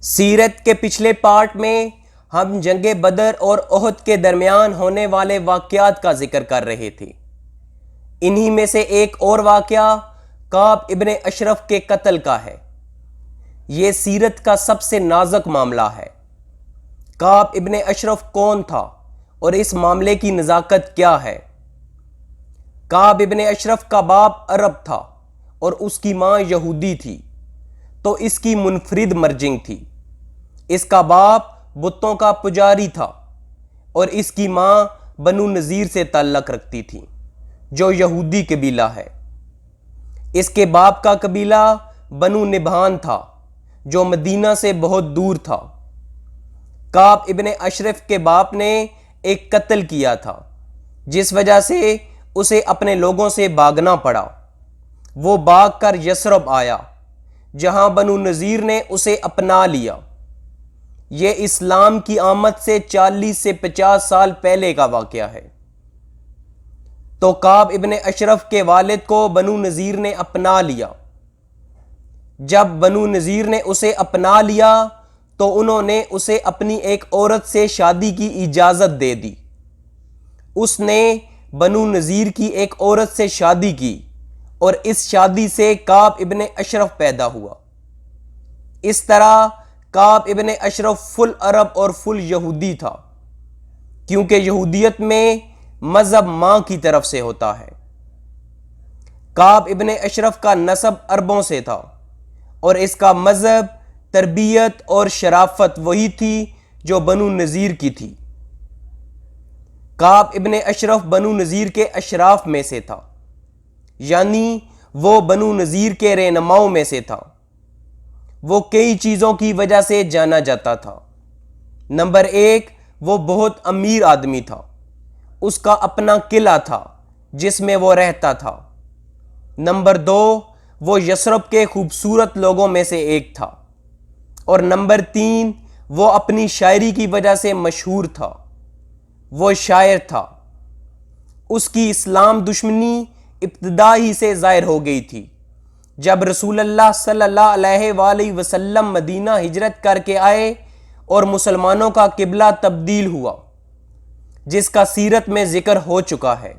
سیرت کے پچھلے پارٹ میں ہم جنگ بدر اور احد کے درمیان ہونے والے واقعات کا ذکر کر رہے تھے۔ انہی میں سے ایک اور واقعہ کعب ابن اشرف کے قتل کا ہے۔ یہ سیرت کا سب سے نازک معاملہ ہے۔ کعب ابن اشرف کون تھا اور اس معاملے کی نزاکت کیا ہے؟ کعب ابن اشرف کا باپ عرب تھا اور اس کی ماں یہودی تھی، تو اس کی منفرد مرجنگ تھی۔ اس کا باپ بتوں کا پجاری تھا اور اس کی ماں بنو نذیر سے تعلق رکھتی تھی جو یہودی قبیلہ ہے۔ اس کے باپ کا قبیلہ بنو نبھان تھا جو مدینہ سے بہت دور تھا۔ کعب ابن اشرف کے باپ نے ایک قتل کیا تھا جس وجہ سے اسے اپنے لوگوں سے بھاگنا پڑا۔ وہ بھاگ کر یثرب آیا جہاں بنو نذیر نے اسے اپنا لیا۔ یہ اسلام کی آمد سے 40 سے 50 سال پہلے کا واقعہ ہے۔ تو کعب ابن اشرف کے والد کو بنو نذیر نے اپنا لیا۔ جب بنو نذیر نے اسے اپنا لیا تو انہوں نے اسے اپنی ایک عورت سے شادی کی اجازت دے دی۔ اس نے بنو نذیر کی ایک عورت سے شادی کی اور اس شادی سے کعب ابن اشرف پیدا ہوا۔ اس طرح کعب ابن اشرف فل عرب اور فل یہودی تھا، کیونکہ یہودیت میں مذہب ماں کی طرف سے ہوتا ہے۔ کعب ابن اشرف کا نسب عربوں سے تھا اور اس کا مذہب، تربیت اور شرافت وہی تھی جو بنو نذیر کی تھی۔ کعب ابن اشرف بنو نذیر کے اشراف میں سے تھا، یعنی وہ بنو نذیر کے رہنماؤں میں سے تھا۔ وہ کئی چیزوں کی وجہ سے جانا جاتا تھا۔ نمبر 1، وہ بہت امیر آدمی تھا۔ اس کا اپنا قلعہ تھا جس میں وہ رہتا تھا۔ نمبر 2، وہ یثرب کے خوبصورت لوگوں میں سے ایک تھا۔ اور نمبر 3، وہ اپنی شاعری کی وجہ سے مشہور تھا۔ وہ شاعر تھا۔ اس کی اسلام دشمنی ابتدا ہی سے ظاہر ہو گئی تھی۔ جب رسول اللہ صلی اللہ علیہ وآلہ وسلم مدینہ ہجرت کر کے آئے اور مسلمانوں کا قبلہ تبدیل ہوا، جس کا سیرت میں ذکر ہو چکا ہے۔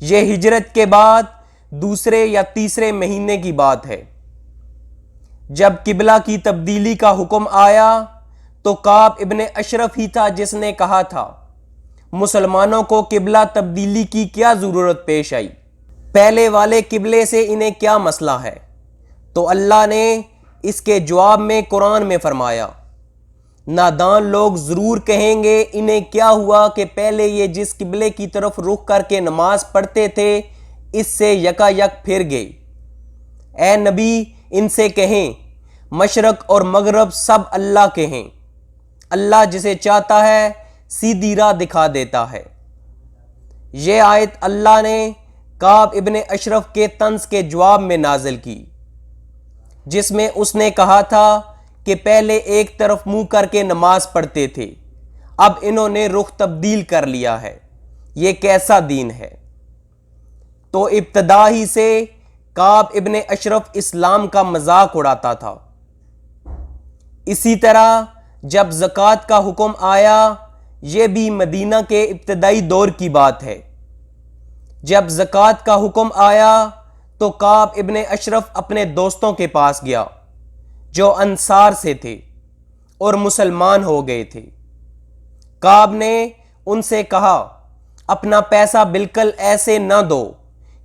یہ ہجرت کے بعد دوسرے یا تیسرے مہینے کی بات ہے۔ جب قبلہ کی تبدیلی کا حکم آیا تو کعب ابن اشرف ہی تھا جس نے کہا تھا، مسلمانوں کو قبلہ تبدیلی کی کیا ضرورت پیش آئی؟ پہلے والے قبلے سے انہیں کیا مسئلہ ہے؟ تو اللہ نے اس کے جواب میں قرآن میں فرمایا، نادان لوگ ضرور کہیں گے انہیں کیا ہوا کہ پہلے یہ جس قبلے کی طرف رخ کر کے نماز پڑھتے تھے اس سے یکا یک پھر گئے۔ اے نبی، ان سے کہیں مشرق اور مغرب سب اللہ کے ہیں، اللہ جسے چاہتا ہے سیدھی راہ دکھا دیتا ہے۔ یہ آیت اللہ نے کعب ابن اشرف کے طنز کے جواب میں نازل کی، جس میں اس نے کہا تھا کہ پہلے ایک طرف منہ کر کے نماز پڑھتے تھے، اب انہوں نے رخ تبدیل کر لیا ہے، یہ کیسا دین ہے؟ تو ابتدا ہی سے کعب ابن اشرف اسلام کا مذاق اڑاتا تھا۔ اسی طرح جب زکوٰۃ کا حکم آیا، یہ بھی مدینہ کے ابتدائی دور کی بات ہے۔ جب زکوٰۃ کا حکم آیا تو کعب ابن اشرف اپنے دوستوں کے پاس گیا جو انصار سے تھے اور مسلمان ہو گئے تھے۔ کعب نے ان سے کہا، اپنا پیسہ بالکل ایسے نہ دو،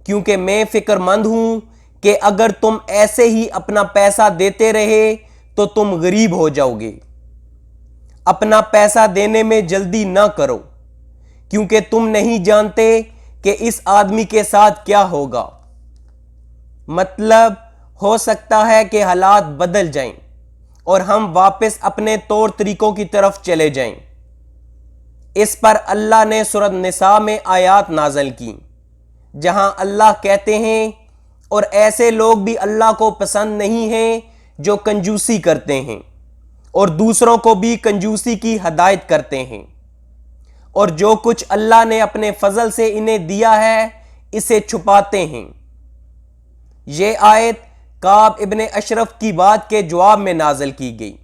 کیونکہ میں فکر مند ہوں کہ اگر تم ایسے ہی اپنا پیسہ دیتے رہے تو تم غریب ہو جاؤ گے۔ اپنا پیسہ دینے میں جلدی نہ کرو، کیونکہ تم نہیں جانتے کہ اس آدمی کے ساتھ کیا ہوگا۔ مطلب ہو سکتا ہے کہ حالات بدل جائیں اور ہم واپس اپنے طور طریقوں کی طرف چلے جائیں۔ اس پر اللہ نے سورۃ نساء میں آیات نازل کی جہاں اللہ کہتے ہیں، اور ایسے لوگ بھی اللہ کو پسند نہیں ہیں جو کنجوسی کرتے ہیں اور دوسروں کو بھی کنجوسی کی ہدایت کرتے ہیں، اور جو کچھ اللہ نے اپنے فضل سے انہیں دیا ہے اسے چھپاتے ہیں۔ یہ آیت کعب ابن اشرف کی بات کے جواب میں نازل کی گئی۔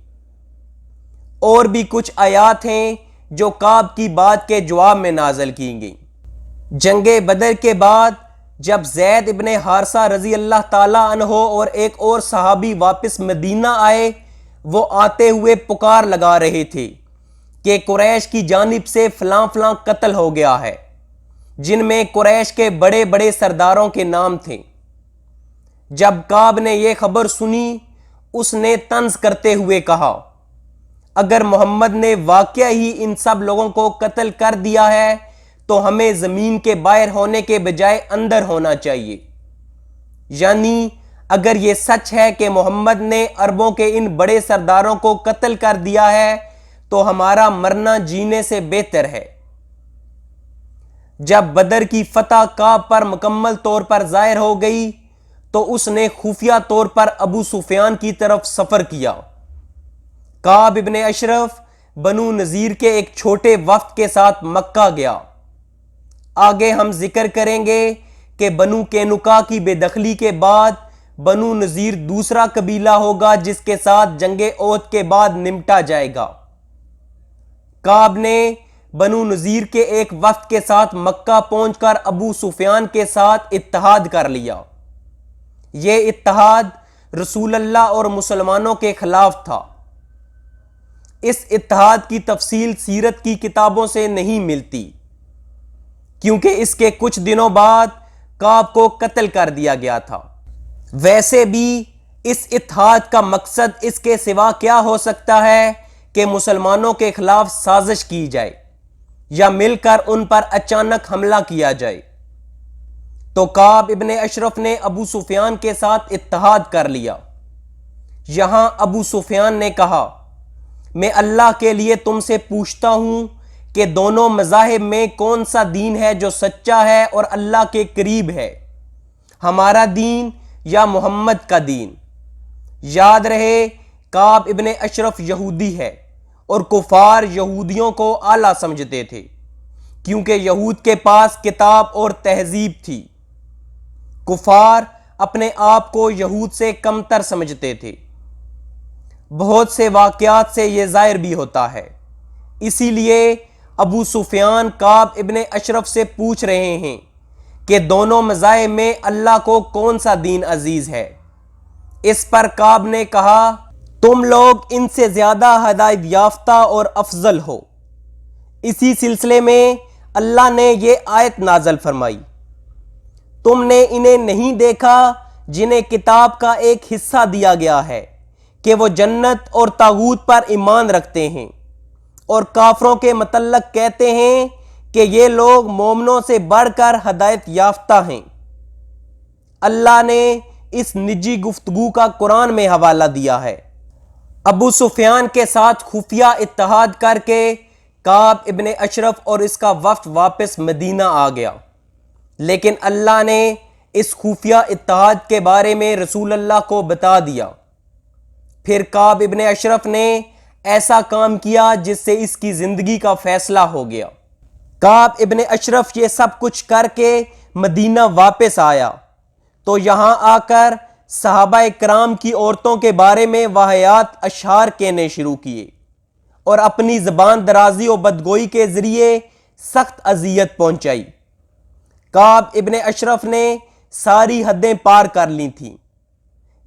اور بھی کچھ آیات ہیں جو کعب کی بات کے جواب میں نازل کی گئیں۔ جنگ بدر کے بعد جب زید ابن حارثہ رضی اللہ تعالیٰ عنہ اور ایک اور صحابی واپس مدینہ آئے، وہ آتے ہوئے پکار لگا رہے تھے کہ قریش کی جانب سے فلاں فلاں قتل ہو گیا ہے، جن میں قریش کے بڑے بڑے سرداروں کے نام تھے۔ جب کعب نے یہ خبر سنی، اس نے طنز کرتے ہوئے کہا، اگر محمد نے واقعہ ہی ان سب لوگوں کو قتل کر دیا ہے تو ہمیں زمین کے باہر ہونے کے بجائے اندر ہونا چاہیے۔ یعنی اگر یہ سچ ہے کہ محمد نے عربوں کے ان بڑے سرداروں کو قتل کر دیا ہے تو ہمارا مرنا جینے سے بہتر ہے۔ جب بدر کی فتح کعب پر مکمل طور پر ظاہر ہو گئی تو اس نے خفیہ طور پر ابو سفیان کی طرف سفر کیا۔ کعب ابن اشرف بنو نذیر کے ایک چھوٹے وفد کے ساتھ مکہ گیا۔ آگے ہم ذکر کریں گے کہ بنو قینقاع کی بے دخلی کے بعد بنو نذیر دوسرا قبیلہ ہوگا جس کے ساتھ جنگ احد کے بعد نمٹا جائے گا۔ کعب نے بنو نذیر کے ایک وفد کے ساتھ مکہ پہنچ کر ابو سفیان کے ساتھ اتحاد کر لیا۔ یہ اتحاد رسول اللہ اور مسلمانوں کے خلاف تھا۔ اس اتحاد کی تفصیل سیرت کی کتابوں سے نہیں ملتی، کیونکہ اس کے کچھ دنوں بعد کعب کو قتل کر دیا گیا تھا۔ ویسے بھی اس اتحاد کا مقصد اس کے سوا کیا ہو سکتا ہے کہ مسلمانوں کے خلاف سازش کی جائے یا مل کر ان پر اچانک حملہ کیا جائے۔ تو کعب ابن اشرف نے ابو سفیان کے ساتھ اتحاد کر لیا۔ یہاں ابو سفیان نے کہا، میں اللہ کے لیے تم سے پوچھتا ہوں کہ دونوں مذاہب میں کون سا دین ہے جو سچا ہے اور اللہ کے قریب ہے، ہمارا دین یا محمد کا دین؟ یاد رہے کعب ابن اشرف یہودی ہے اور کفار یہودیوں کو اعلیٰ سمجھتے تھے، کیونکہ یہود کے پاس کتاب اور تہذیب تھی۔ کفار اپنے آپ کو یہود سے کمتر سمجھتے تھے۔ بہت سے واقعات سے یہ ظاہر بھی ہوتا ہے۔ اسی لیے ابو سفیان کعب ابن اشرف سے پوچھ رہے ہیں کہ دونوں مذاہب میں اللہ کو کون سا دین عزیز ہے۔ اس پر کعب نے کہا، تم لوگ ان سے زیادہ ہدایت یافتہ اور افضل ہو۔ اسی سلسلے میں اللہ نے یہ آیت نازل فرمائی، تم نے انہیں نہیں دیکھا جنہیں کتاب کا ایک حصہ دیا گیا ہے کہ وہ جنت اور طاغوت پر ایمان رکھتے ہیں، اور کافروں کے متعلق کہتے ہیں کہ یہ لوگ مومنوں سے بڑھ کر ہدایت یافتہ ہیں۔ اللہ نے اس نجی گفتگو کا قرآن میں حوالہ دیا ہے۔ ابو سفیان کے ساتھ خفیہ اتحاد کر کے کعب ابن اشرف اور اس کا وفد واپس مدینہ آ گیا، لیکن اللہ نے اس خفیہ اتحاد کے بارے میں رسول اللہ کو بتا دیا۔ پھر کعب ابن اشرف نے ایسا کام کیا جس سے اس کی زندگی کا فیصلہ ہو گیا۔ کعب ابن اشرف یہ سب کچھ کر کے مدینہ واپس آیا تو یہاں آ کر صحابہ کرام کی عورتوں کے بارے میں واہیات اشعار کہنے شروع کیے اور اپنی زبان درازی و بدگوئی کے ذریعے سخت اذیت پہنچائی۔ کعب ابن اشرف نے ساری حدیں پار کر لی تھیں۔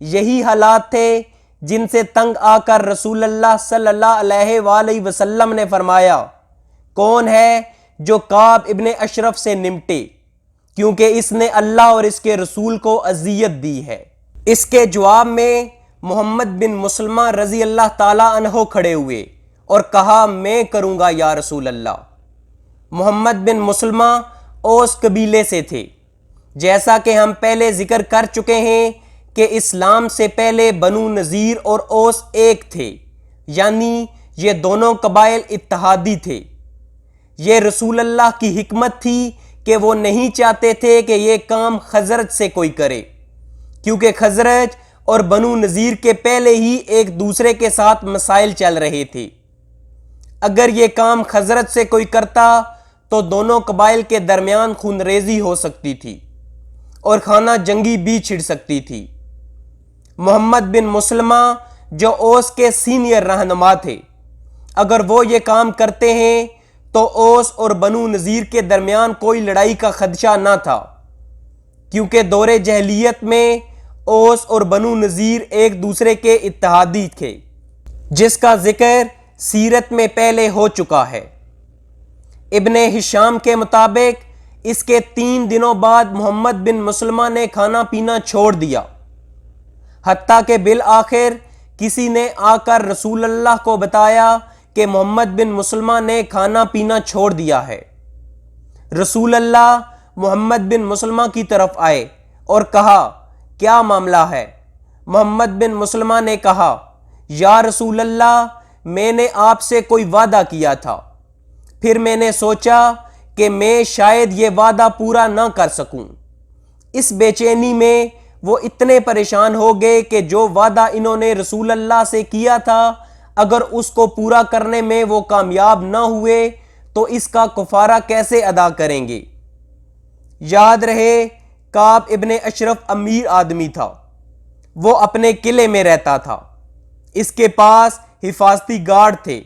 یہی حالات تھے جن سے تنگ آ کر رسول اللہ صلی اللہ علیہ وآلہ وسلم نے فرمایا، کون ہے جو کعب ابن اشرف سے نمٹے، کیونکہ اس نے اللہ اور اس کے رسول کو اذیت دی ہے۔ اس کے جواب میں محمد بن مسلمہ رضی اللہ تعالیٰ عنہ کھڑے ہوئے اور کہا، میں کروں گا یا رسول اللہ۔ محمد بن مسلمہ اوس قبیلے سے تھے۔ جیسا کہ ہم پہلے ذکر کر چکے ہیں کہ اسلام سے پہلے بنو نذیر اور اوس ایک تھے، یعنی یہ دونوں قبائل اتحادی تھے۔ یہ رسول اللہ کی حکمت تھی کہ وہ نہیں چاہتے تھے کہ یہ کام خزرج سے کوئی کرے، کیونکہ خزرج اور بنو نذیر کے پہلے ہی ایک دوسرے کے ساتھ مسائل چل رہے تھے۔ اگر یہ کام خزرج سے کوئی کرتا تو دونوں قبائل کے درمیان خون ریزی ہو سکتی تھی اور خانہ جنگی بھی چھڑ سکتی تھی۔ محمد بن مسلمہ جو اوس کے سینئر رہنما تھے، اگر وہ یہ کام کرتے ہیں تو اوس اور بنو نذیر کے درمیان کوئی لڑائی کا خدشہ نہ تھا، کیونکہ دور جاہلیت میں اوس اور بنو نذیر ایک دوسرے کے اتحادی تھے، جس کا ذکر سیرت میں پہلے ہو چکا ہے۔ ابن ہشام کے مطابق اس کے 3 دنوں بعد محمد بن مسلمہ نے کھانا پینا چھوڑ دیا، حتیٰ کہ بالآخر کسی نے آ کر رسول اللہ کو بتایا کہ محمد بن مسلمہ نے کھانا پینا چھوڑ دیا ہے۔ رسول اللہ محمد بن مسلمہ کی طرف آئے اور کہا، کیا معاملہ ہے؟ محمد بن مسلمہ نے کہا، یا رسول اللہ، میں نے آپ سے کوئی وعدہ کیا تھا، پھر میں نے سوچا کہ میں شاید یہ وعدہ پورا نہ کر سکوں۔ اس بے چینی میں وہ اتنے پریشان ہو گئے کہ جو وعدہ انہوں نے رسول اللہ سے کیا تھا، اگر اس کو پورا کرنے میں وہ کامیاب نہ ہوئے تو اس کا کفارہ کیسے ادا کریں گے؟ یاد رہے کعب ابن اشرف امیر آدمی تھا، وہ اپنے قلعے میں رہتا تھا، اس کے پاس حفاظتی گارڈ تھے،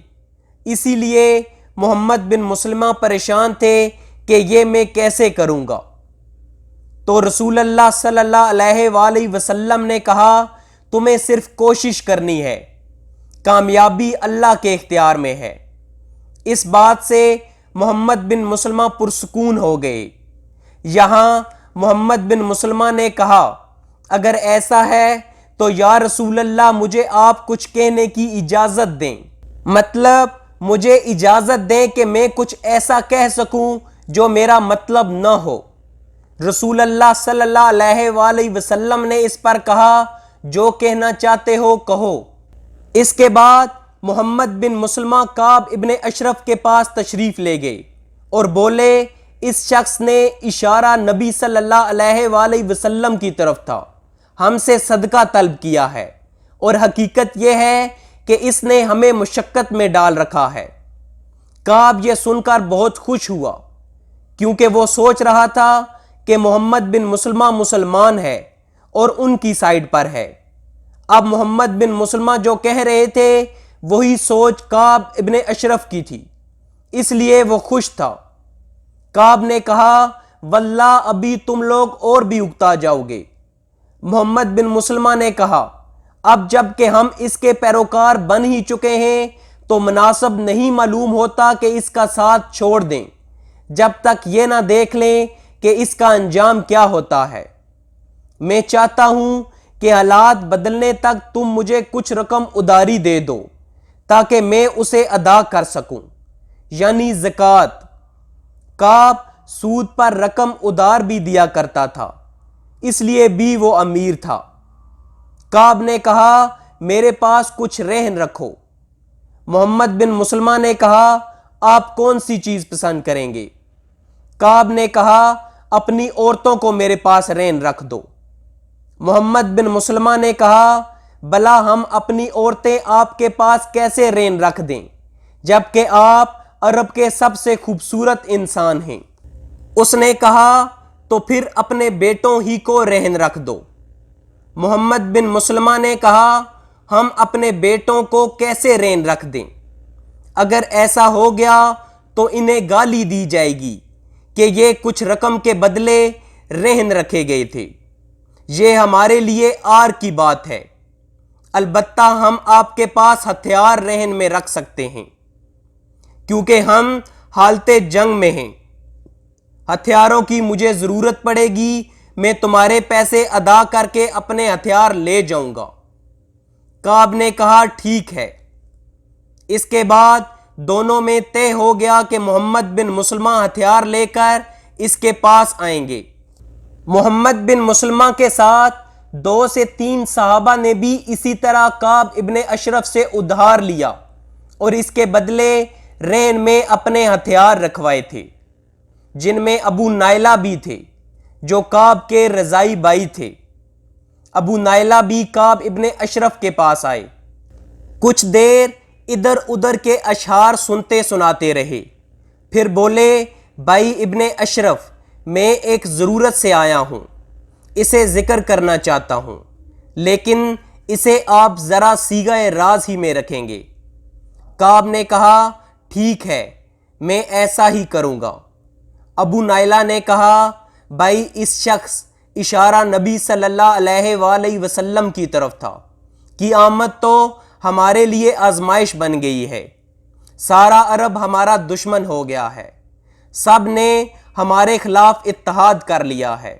اسی لیے محمد بن مسلمہ پریشان تھے کہ یہ میں کیسے کروں گا۔ تو رسول اللہ صلی اللہ علیہ وآلہ وسلم نے کہا، تمہیں صرف کوشش کرنی ہے، کامیابی اللہ کے اختیار میں ہے۔ اس بات سے محمد بن مسلمہ پرسکون ہو گئے۔ یہاں محمد بن مسلمہ نے کہا، اگر ایسا ہے تو یا رسول اللہ مجھے آپ کچھ کہنے کی اجازت دیں، مطلب مجھے اجازت دیں کہ میں کچھ ایسا کہہ سکوں جو میرا مطلب نہ ہو۔ رسول اللہ صلی اللہ علیہ وآلہ وسلم نے اس پر کہا، جو کہنا چاہتے ہو کہو۔ اس کے بعد محمد بن مسلمہ کعب ابن اشرف کے پاس تشریف لے گئے اور بولے، اس شخص نے اشارہ نبی صلی اللہ علیہ وآلہ وسلم کی طرف تھا، ہم سے صدقہ طلب کیا ہے، اور حقیقت یہ ہے کہ اس نے ہمیں مشقت میں ڈال رکھا ہے۔ کعب یہ سن کر بہت خوش ہوا، کیونکہ وہ سوچ رہا تھا کہ محمد بن مسلمہ مسلمان ہے اور ان کی سائیڈ پر ہے۔ اب محمد بن مسلمہ جو کہہ رہے تھے وہی سوچ کعب ابن اشرف کی تھی، اس لیے وہ خوش تھا۔ کعب نے کہا، واللہ ابھی تم لوگ اور بھی اکتا جاؤ گے۔ محمد بن مسلمہ نے کہا، اب جب کہ ہم اس کے پیروکار بن ہی چکے ہیں تو مناسب نہیں معلوم ہوتا کہ اس کا ساتھ چھوڑ دیں جب تک یہ نہ دیکھ لیں کہ اس کا انجام کیا ہوتا ہے۔ میں چاہتا ہوں کہ حالات بدلنے تک تم مجھے کچھ رقم اداری دے دو تاکہ میں اسے ادا کر سکوں، یعنی زکوٰۃ۔ کعب سود پر رقم ادار بھی دیا کرتا تھا، اس لیے بھی وہ امیر تھا۔ کعب نے کہا، میرے پاس کچھ رہن رکھو۔ محمد بن مسلمہ نے کہا، آپ کون سی چیز پسند کریں گے؟ کعب نے کہا، اپنی عورتوں کو میرے پاس رہن رکھ دو۔ محمد بن مسلمہ نے کہا، بلا ہم اپنی عورتیں آپ کے پاس کیسے رہن رکھ دیں جبکہ آپ عرب کے سب سے خوبصورت انسان ہیں؟ اس نے کہا، تو پھر اپنے بیٹوں ہی کو رہن رکھ دو۔ محمد بن مسلمہ نے کہا، ہم اپنے بیٹوں کو کیسے رہن رکھ دیں؟ اگر ایسا ہو گیا تو انہیں گالی دی جائے گی کہ یہ کچھ رقم کے بدلے رہن رکھے گئے تھے۔ یہ ہمارے لیے عار کی بات ہے، البتہ ہم آپ کے پاس ہتھیار رہن میں رکھ سکتے ہیں، کیونکہ ہم حالت جنگ میں ہیں۔ ہتھیاروں کی مجھے ضرورت پڑے گی، میں تمہارے پیسے ادا کر کے اپنے ہتھیار لے جاؤں گا۔ کعب نے کہا، ٹھیک ہے۔ اس کے بعد دونوں میں طے ہو گیا کہ محمد بن مسلمہ ہتھیار لے کر اس کے پاس آئیں گے۔ محمد بن مسلمہ کے ساتھ 2 سے 3 صحابہ نے بھی اسی طرح کعب ابن اشرف سے ادھار لیا اور اس کے بدلے رہن میں اپنے ہتھیار رکھوائے تھے، جن میں ابو نائلہ بھی تھے جو کعب کے رضائی بھائی تھے۔ ابو نائلہ بھی کعب ابن اشرف کے پاس آئے، کچھ دیر ادھر ادھر کے اشعار سنتے سناتے رہے، پھر بولے، بھائی ابن اشرف، میں ایک ضرورت سے آیا ہوں، اسے ذکر کرنا چاہتا ہوں، لیکن اسے آپ ذرا صیغہ راز ہی میں رکھیں گے۔ کعب نے کہا ٹھیک ہے میں ایسا ہی کروں گا۔ ابو نائلہ نے کہا بھائی اس شخص، اشارہ نبی صلی اللہ علیہ وآلہ وسلم کی طرف تھا، کی آمد تو ہمارے لیے آزمائش بن گئی ہے، سارا عرب ہمارا دشمن ہو گیا ہے، سب نے ہمارے خلاف اتحاد کر لیا ہے،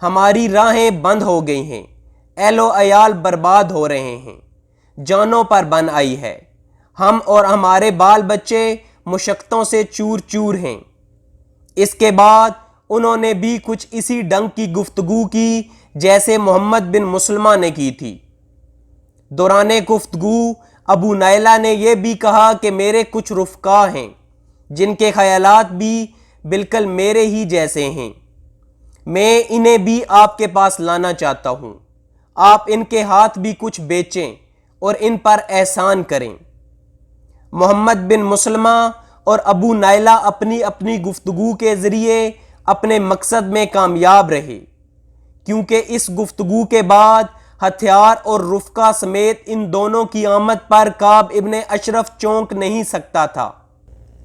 ہماری راہیں بند ہو گئی ہیں، اہل و عیال برباد ہو رہے ہیں، جانوں پر بن آئی ہے، ہم اور ہمارے بال بچے مشقتوں سے چور چور ہیں۔ اس کے بعد انہوں نے بھی کچھ اسی ڈنگ کی گفتگو کی جیسے محمد بن مسلمہ نے کی تھی۔ دوران گفتگو ابو نائلہ نے یہ بھی کہا کہ میرے کچھ رفقا ہیں جن کے خیالات بھی بالکل میرے ہی جیسے ہیں، میں انہیں بھی آپ کے پاس لانا چاہتا ہوں، آپ ان کے ہاتھ بھی کچھ بیچیں اور ان پر احسان کریں۔ محمد بن مسلمہ اور ابو نائلہ اپنی اپنی گفتگو کے ذریعے اپنے مقصد میں کامیاب رہے، کیونکہ اس گفتگو کے بعد ہتھیار اور رفقا سمیت ان دونوں کی آمد پر کعب ابن اشرف چونک نہیں سکتا تھا۔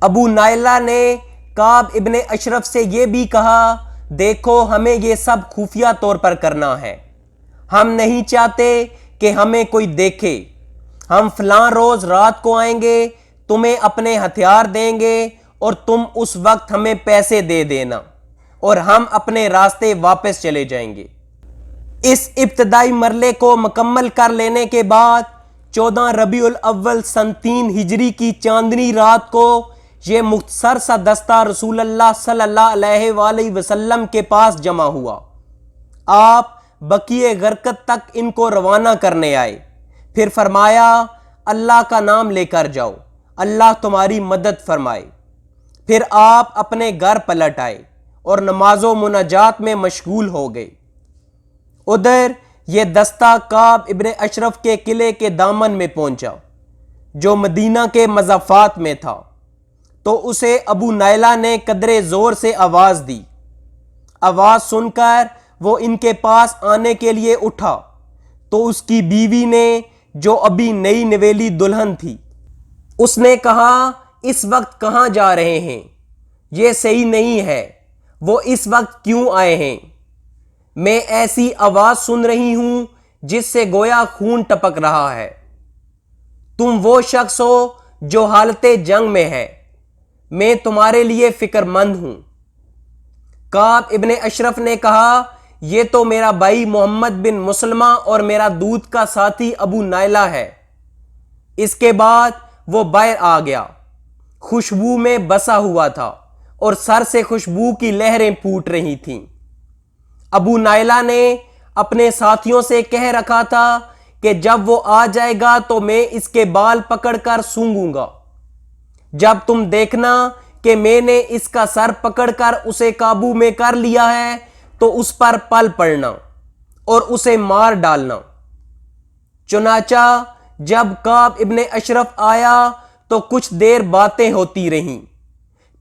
ابو نائلہ نے کعب ابن اشرف سے یہ بھی کہا دیکھو ہمیں یہ سب خفیہ طور پر کرنا ہے، ہم نہیں چاہتے کہ ہمیں کوئی دیکھے، ہم فلاں روز رات کو آئیں گے، تمہیں اپنے ہتھیار دیں گے اور تم اس وقت ہمیں پیسے دے دینا اور ہم اپنے راستے واپس چلے جائیں گے۔ اس ابتدائی مرحلے کو مکمل کر لینے کے بعد 14 ربیع الاول سن 3 ہجری کی چاندنی رات کو یہ مختصر سا دستہ رسول اللہ صلی اللہ علیہ وآلہ وسلم کے پاس جمع ہوا۔ آپ بقیع غرقد تک ان کو روانہ کرنے آئے، پھر فرمایا اللہ کا نام لے کر جاؤ، اللہ تمہاری مدد فرمائے۔ پھر آپ اپنے گھر پلٹ آئے اور نماز و مناجات میں مشغول ہو گئے۔ ادھر یہ دستہ کعب ابن اشرف کے قلعے کے دامن میں پہنچا جو مدینہ کے مضافات میں تھا، تو اسے ابو نائلہ نے قدرے زور سے آواز دی۔ آواز سن کر وہ ان کے پاس آنے کے لیے اٹھا تو اس کی بیوی نے، جو ابھی نئی نویلی دلہن تھی، اس نے کہا اس وقت کہاں جا رہے ہیں؟ یہ صحیح نہیں ہے، وہ اس وقت کیوں آئے ہیں؟ میں ایسی آواز سن رہی ہوں جس سے گویا خون ٹپک رہا ہے۔ تم وہ شخص ہو جو حالت جنگ میں ہے، میں تمہارے لیے فکر مند ہوں۔ کعب ابن اشرف نے کہا یہ تو میرا بھائی محمد بن مسلمہ اور میرا دودھ کا ساتھی ابو نائلہ ہے۔ اس کے بعد وہ باہر آ گیا، خوشبو میں بسا ہوا تھا اور سر سے خوشبو کی لہریں پھوٹ رہی تھیں۔ ابو نائلہ نے اپنے ساتھیوں سے کہہ رکھا تھا کہ جب وہ آ جائے گا تو میں اس کے بال پکڑ کر سونگوں گا، جب تم دیکھنا کہ میں نے اس کا سر پکڑ کر اسے قابو میں کر لیا ہے تو اس پر پل پڑنا اور اسے مار ڈالنا۔ چنانچہ جب کعب ابن اشرف آیا تو کچھ دیر باتیں ہوتی رہیں،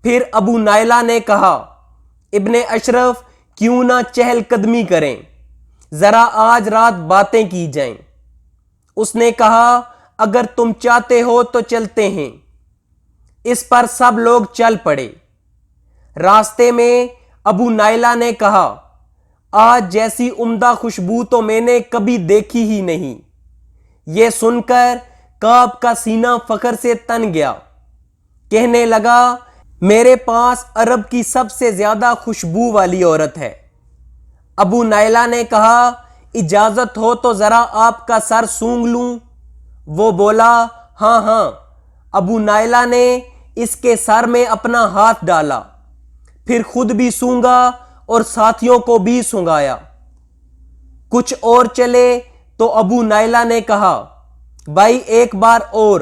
پھر ابو نائلہ نے کہا ابن اشرف کیوں نہ چہل قدمی کریں، ذرا آج رات باتیں کی جائیں۔ اس نے کہا اگر تم چاہتے ہو تو چلتے ہیں۔ اس پر سب لوگ چل پڑے۔ راستے میں ابو نائلہ نے کہا آج جیسی عمدہ خوشبو تو میں نے کبھی دیکھی ہی نہیں۔ یہ سن کر کعب کا سینہ فخر سے تن گیا، کہنے لگا میرے پاس عرب کی سب سے زیادہ خوشبو والی عورت ہے۔ ابو نائلہ نے کہا اجازت ہو تو ذرا آپ کا سر سونگ لوں؟ وہ بولا ہاں ہاں۔ ابو نائلہ نے اس کے سر میں اپنا ہاتھ ڈالا، پھر خود بھی سونگا اور ساتھیوں کو بھی سونگایا۔ کچھ اور چلے تو ابو نائلہ نے کہا بھائی ایک بار اور۔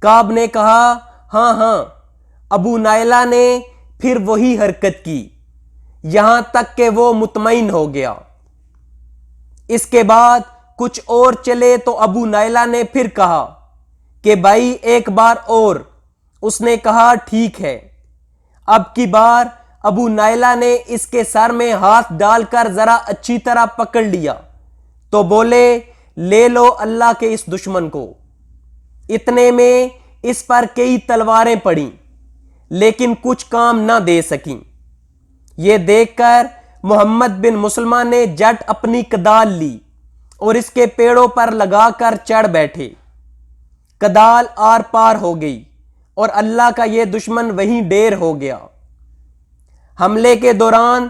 کعب نے کہا ہاں ہاں۔ ابو نائلہ نے پھر وہی حرکت کی یہاں تک کہ وہ مطمئن ہو گیا۔ اس کے بعد کچھ اور چلے تو ابو نائلہ نے پھر کہا کہ بھائی ایک بار اور۔ اس نے کہا ٹھیک ہے۔ اب کی بار ابو نائلہ نے اس کے سر میں ہاتھ ڈال کر ذرا اچھی طرح پکڑ لیا تو بولے لے لو اللہ کے اس دشمن کو۔ اتنے میں اس پر کئی تلواریں پڑیں لیکن کچھ کام نہ دے سکیں۔ یہ دیکھ کر محمد بن مسلمہ نے جٹ اپنی کدال لی اور اس کے پیڑوں پر لگا کر چڑھ بیٹھے۔ کدال آر پار ہو گئی اور اللہ کا یہ دشمن وہیں ڈیر ہو گیا۔ حملے کے دوران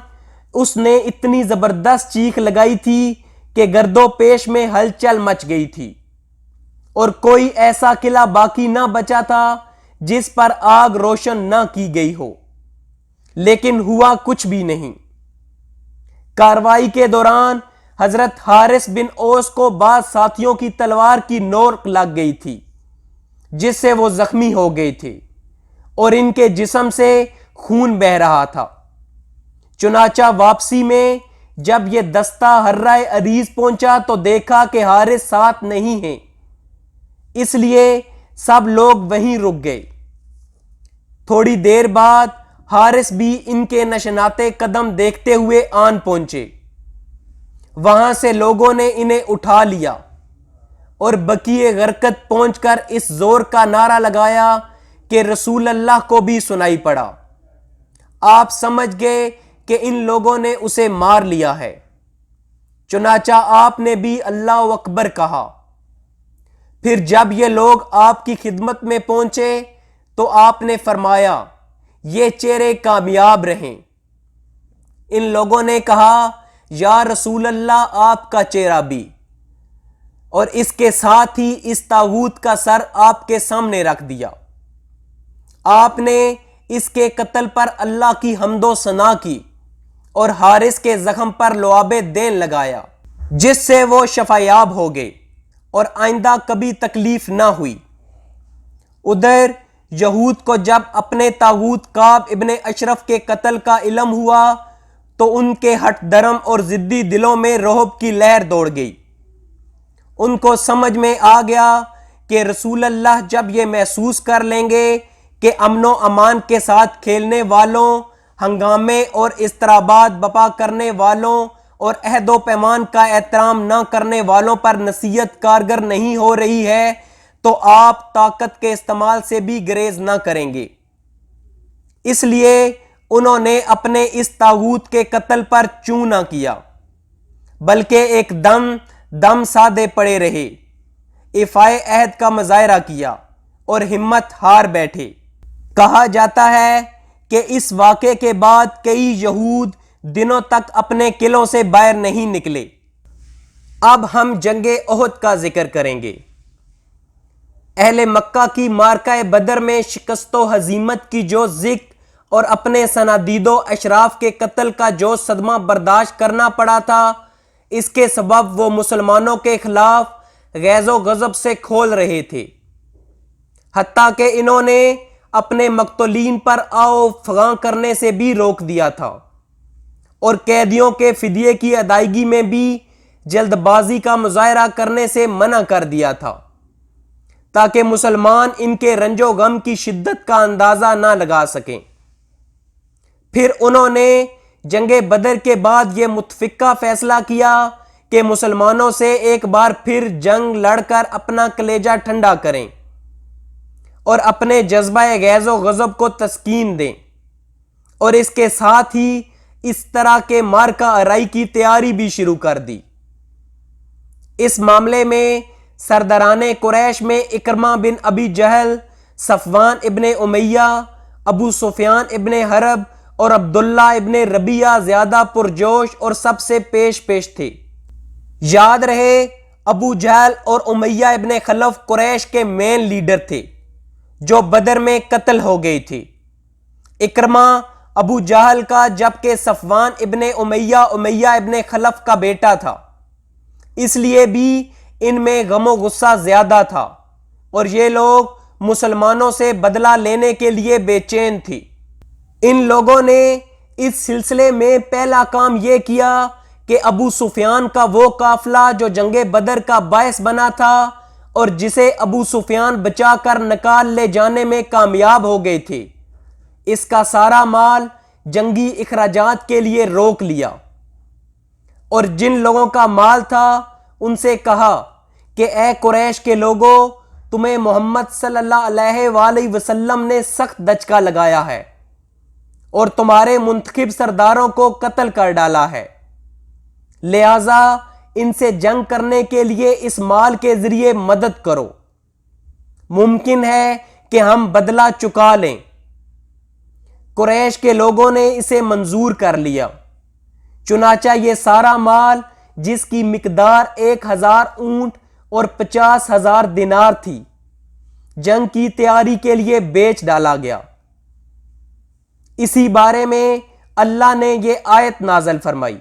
اس نے اتنی زبردست چیخ لگائی تھی کہ گرد و پیش میں ہلچل مچ گئی تھی اور کوئی ایسا قلعہ باقی نہ بچا تھا جس پر آگ روشن نہ کی گئی ہو، لیکن ہوا کچھ بھی نہیں۔ کارروائی کے دوران حضرت حارث بن اوس کو بعض ساتھیوں کی تلوار کی نوک لگ گئی تھی جس سے وہ زخمی ہو گئے تھے اور ان کے جسم سے خون بہہ رہا تھا۔ چنانچہ واپسی میں جب یہ دستہ حرہ عریض پہنچا تو دیکھا کہ حارث ساتھ نہیں ہیں، اس لیے سب لوگ وہیں رک گئے۔ تھوڑی دیر بعد حارث بھی ان کے نشانات قدم دیکھتے ہوئے آن پہنچے۔ وہاں سے لوگوں نے انہیں اٹھا لیا اور بقیع غرقد پہنچ کر اس زور کا نعرہ لگایا کہ رسول اللہ کو بھی سنائی پڑا۔ آپ سمجھ گئے کہ ان لوگوں نے اسے مار لیا ہے۔ چنانچہ آپ نے بھی اللہ اکبر کہا۔ پھر جب یہ لوگ آپ کی خدمت میں پہنچے تو آپ نے فرمایا، یہ چہرے کامیاب رہیں۔ ان لوگوں نے کہا، یا رسول اللہ آپ کا چہرہ بھی، اور اس کے ساتھ ہی اس طاغوت کا سر آپ کے سامنے رکھ دیا۔ آپ نے اس کے قتل پر اللہ کی حمد و ثنا کی اور حارث کے زخم پر لعاب دین لگایا، جس سے وہ شفایاب ہو گئے اور آئندہ کبھی تکلیف نہ ہوئی۔ ادھر یہود کو جب اپنے طاغوت کعب ابن اشرف کے قتل کا علم ہوا تو ان کے ہٹ درم اور ضدی دلوں میں رعب کی لہر دوڑ گئی۔ ان کو سمجھ میں آ گیا کہ رسول اللہ جب یہ محسوس کر لیں گے کہ امن و امان کے ساتھ کھیلنے والوں، ہنگامے اور اضطرابات بپا کرنے والوں اور عہد و پیمان کا احترام نہ کرنے والوں پر نصیحت کارگر نہیں ہو رہی ہے تو آپ طاقت کے استعمال سے بھی گریز نہ کریں گے۔ اس لیے انہوں نے اپنے اس طاغوت کے قتل پر چوں نہ کیا، بلکہ ایک دم سادے پڑے رہے، ایفائے عہد کا مظاہرہ کیا اور ہمت ہار بیٹھے۔ کہا جاتا ہے کہ اس واقعے کے بعد کئی یہود دنوں تک اپنے قلعوں سے باہر نہیں نکلے۔ اب ہم جنگ احد کا ذکر کریں گے۔ اہل مکہ کی معرکہ بدر میں شکست و ہزیمت کی جو ذکر اور اپنے صنادید و اشراف کے قتل کا جو صدمہ برداشت کرنا پڑا تھا، اس کے سبب وہ مسلمانوں کے خلاف غیظ و غضب سے کھول رہے تھے، حتیٰ کہ انہوں نے اپنے مقتولین پر آؤ فغاں کرنے سے بھی روک دیا تھا اور قیدیوں کے فدیے کی ادائیگی میں بھی جلد بازی کا مظاہرہ کرنے سے منع کر دیا تھا تاکہ مسلمان ان کے رنج و غم کی شدت کا اندازہ نہ لگا سکیں۔ پھر انہوں نے جنگ بدر کے بعد یہ متفقہ فیصلہ کیا کہ مسلمانوں سے ایک بار پھر جنگ لڑ کر اپنا کلیجہ ٹھنڈا کریں اور اپنے جذبہ غیظ و غضب کو تسکین دیں، اور اس کے ساتھ ہی اس طرح کے معرکہ آرائی کی تیاری بھی شروع کر دی۔ اس معاملے میں سرداران قریش میں اکرمہ بن ابی جہل، صفوان ابن امیہ، ابو سفیان ابن حرب اور عبداللہ ابن ربیعہ زیادہ پرجوش اور سب سے پیش تھے۔ یاد رہے ابو جہل اور امیہ ابن خلف قریش کے مین لیڈر تھے جو بدر میں قتل ہو گئے تھے۔ اکرمہ ابو جہل کا، جبکہ صفوان ابن امیہ ابن خلف کا بیٹا تھا، اس لیے بھی ان میں غم و غصہ زیادہ تھا اور یہ لوگ مسلمانوں سے بدلہ لینے کے لیے بے چین تھے۔ ان لوگوں نے اس سلسلے میں پہلا کام یہ کیا کہ ابو سفیان کا وہ قافلہ جو جنگ بدر کا باعث بنا تھا اور جسے ابو سفیان بچا کر نکال لے جانے میں کامیاب ہو گئے تھے، اس کا سارا مال جنگی اخراجات کے لیے روک لیا، اور جن لوگوں کا مال تھا ان سے کہا کہ اے قریش کے لوگوں، تمہیں محمد صلی اللہ علیہ وآلہ وسلم نے سخت دھچکا لگایا ہے اور تمہارے منتخب سرداروں کو قتل کر ڈالا ہے، لہذا ان سے جنگ کرنے کے لیے اس مال کے ذریعے مدد کرو، ممکن ہے کہ ہم بدلہ چکا لیں۔ قریش کے لوگوں نے اسے منظور کر لیا، چنانچہ یہ سارا مال جس کی مقدار 1000 اونٹ اور 50,000 دینار تھی، جنگ کی تیاری کے لیے بیچ ڈالا گیا۔ اسی بارے میں اللہ نے یہ آیت نازل فرمائی،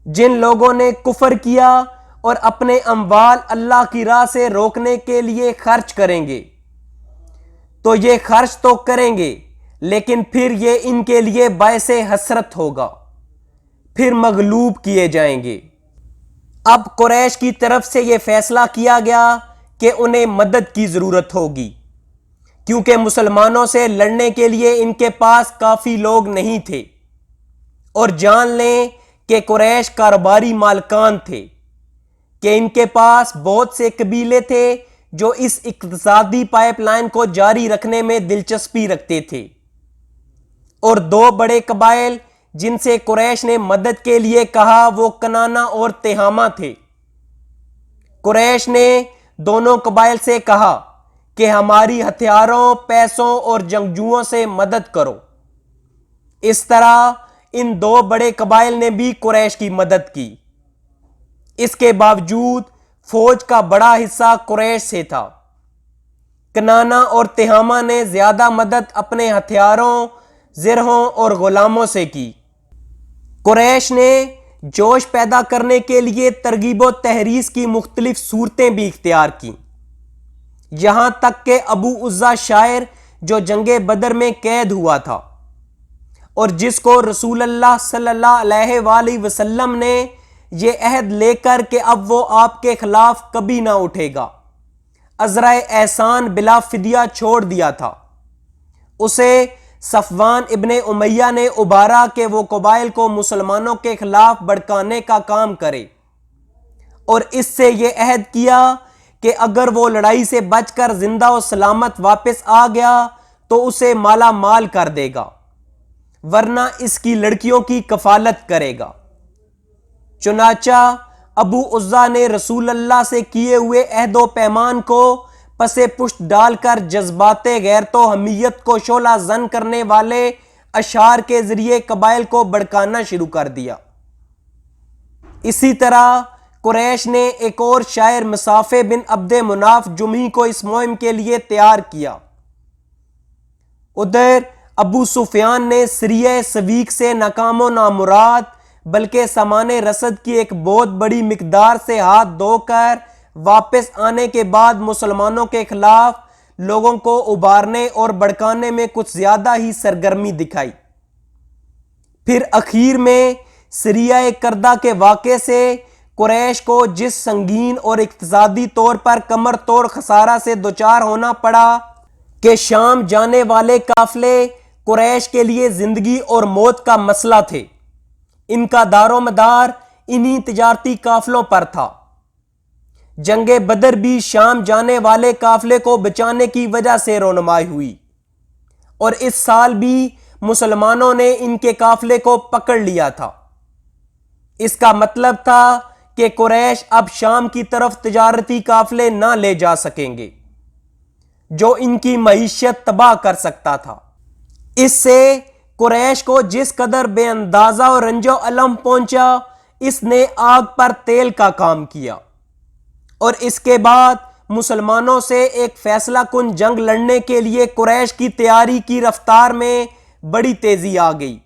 جن لوگوں نے کفر کیا اور اپنے اموال اللہ کی راہ سے روکنے کے لیے خرچ کریں گے تو یہ خرچ تو کریں گے، لیکن پھر یہ ان کے لیے باعث حسرت ہوگا، پھر مغلوب کیے جائیں گے۔ اب قریش کی طرف سے یہ فیصلہ کیا گیا کہ انہیں مدد کی ضرورت ہوگی، کیونکہ مسلمانوں سے لڑنے کے لیے ان کے پاس کافی لوگ نہیں تھے، اور جان لیں کہ قریش کاروباری مالکان تھے، کہ ان کے پاس بہت سے قبیلے تھے جو اس اقتصادی پائپ لائن کو جاری رکھنے میں دلچسپی رکھتے تھے، اور 2 بڑے قبائل جن سے قریش نے مدد کے لیے کہا وہ کنانا اور تہامہ تھے۔ قریش نے دونوں قبائل سے کہا کہ ہماری ہتھیاروں، پیسوں اور جنگجوؤں سے مدد کرو۔ اس طرح ان 2 بڑے قبائل نے بھی قریش کی مدد کی۔ اس کے باوجود فوج کا بڑا حصہ قریش سے تھا۔ کنانا اور تہامہ نے زیادہ مدد اپنے ہتھیاروں، زرہوں اور غلاموں سے کی۔ قریش نے جوش پیدا کرنے کے لیے ترغیب و تحریض کی مختلف صورتیں بھی اختیار کی، یہاں تک کہ ابو عزا شاعر جو جنگ بدر میں قید ہوا تھا اور جس کو رسول اللہ صلی اللہ علیہ وآلہ وسلم نے یہ عہد لے کر کہ اب وہ آپ کے خلاف کبھی نہ اٹھے گا، عذرائے احسان بلا فدیہ چھوڑ دیا تھا، اسے صفوان ابن امیہ نے ابھارا کہ وہ قبائل کو مسلمانوں کے خلاف بھڑکانے کا کام کرے، اور اس سے یہ عہد کیا کہ اگر وہ لڑائی سے بچ کر زندہ و سلامت واپس آ گیا تو اسے مالا مال کر دے گا، ورنہ اس کی لڑکیوں کی کفالت کرے گا۔ چنانچہ ابو عزا نے رسول اللہ سے کیے ہوئے عہد و پیمان کو پس پشت ڈال کر جذبات غیرت و حمیت کو شعلہ زن کرنے والے اشعار کے ذریعے قبائل کو بھڑکانا شروع کر دیا۔ اسی طرح قریش نے ایک اور شاعر مصافے بن عبد مناف جمحی کو اس مہم کے لیے تیار کیا۔ ادھر ابو سفیان نے سریہ سویق سے ناکام و نامراد بلکہ سامان رسد کی ایک بہت بڑی مقدار سے ہاتھ دھو کر واپس آنے کے بعد مسلمانوں کے خلاف لوگوں کو ابھارنے اور بھڑکانے میں کچھ زیادہ ہی سرگرمی دکھائی۔ پھر اخیر میں سریہ کردہ کے واقعے سے قریش کو جس سنگین اور اقتصادی طور پر کمر توڑ خسارہ سے دوچار ہونا پڑا کہ شام جانے والے قافلے قریش کے لیے زندگی اور موت کا مسئلہ تھے، ان کا دار و مدار انہی تجارتی قافلوں پر تھا۔ جنگ بدر بھی شام جانے والے قافلے کو بچانے کی وجہ سے رونمائی ہوئی، اور اس سال بھی مسلمانوں نے ان کے قافلے کو پکڑ لیا تھا۔ اس کا مطلب تھا کہ قریش اب شام کی طرف تجارتی قافلے نہ لے جا سکیں گے جو ان کی معیشت تباہ کر سکتا تھا۔ اس سے قریش کو جس قدر بے اندازہ اور رنج و الم پہنچا، اس نے آگ پر تیل کا کام کیا، اور اس کے بعد مسلمانوں سے ایک فیصلہ کن جنگ لڑنے کے لیے قریش کی تیاری کی رفتار میں بڑی تیزی آ گئی۔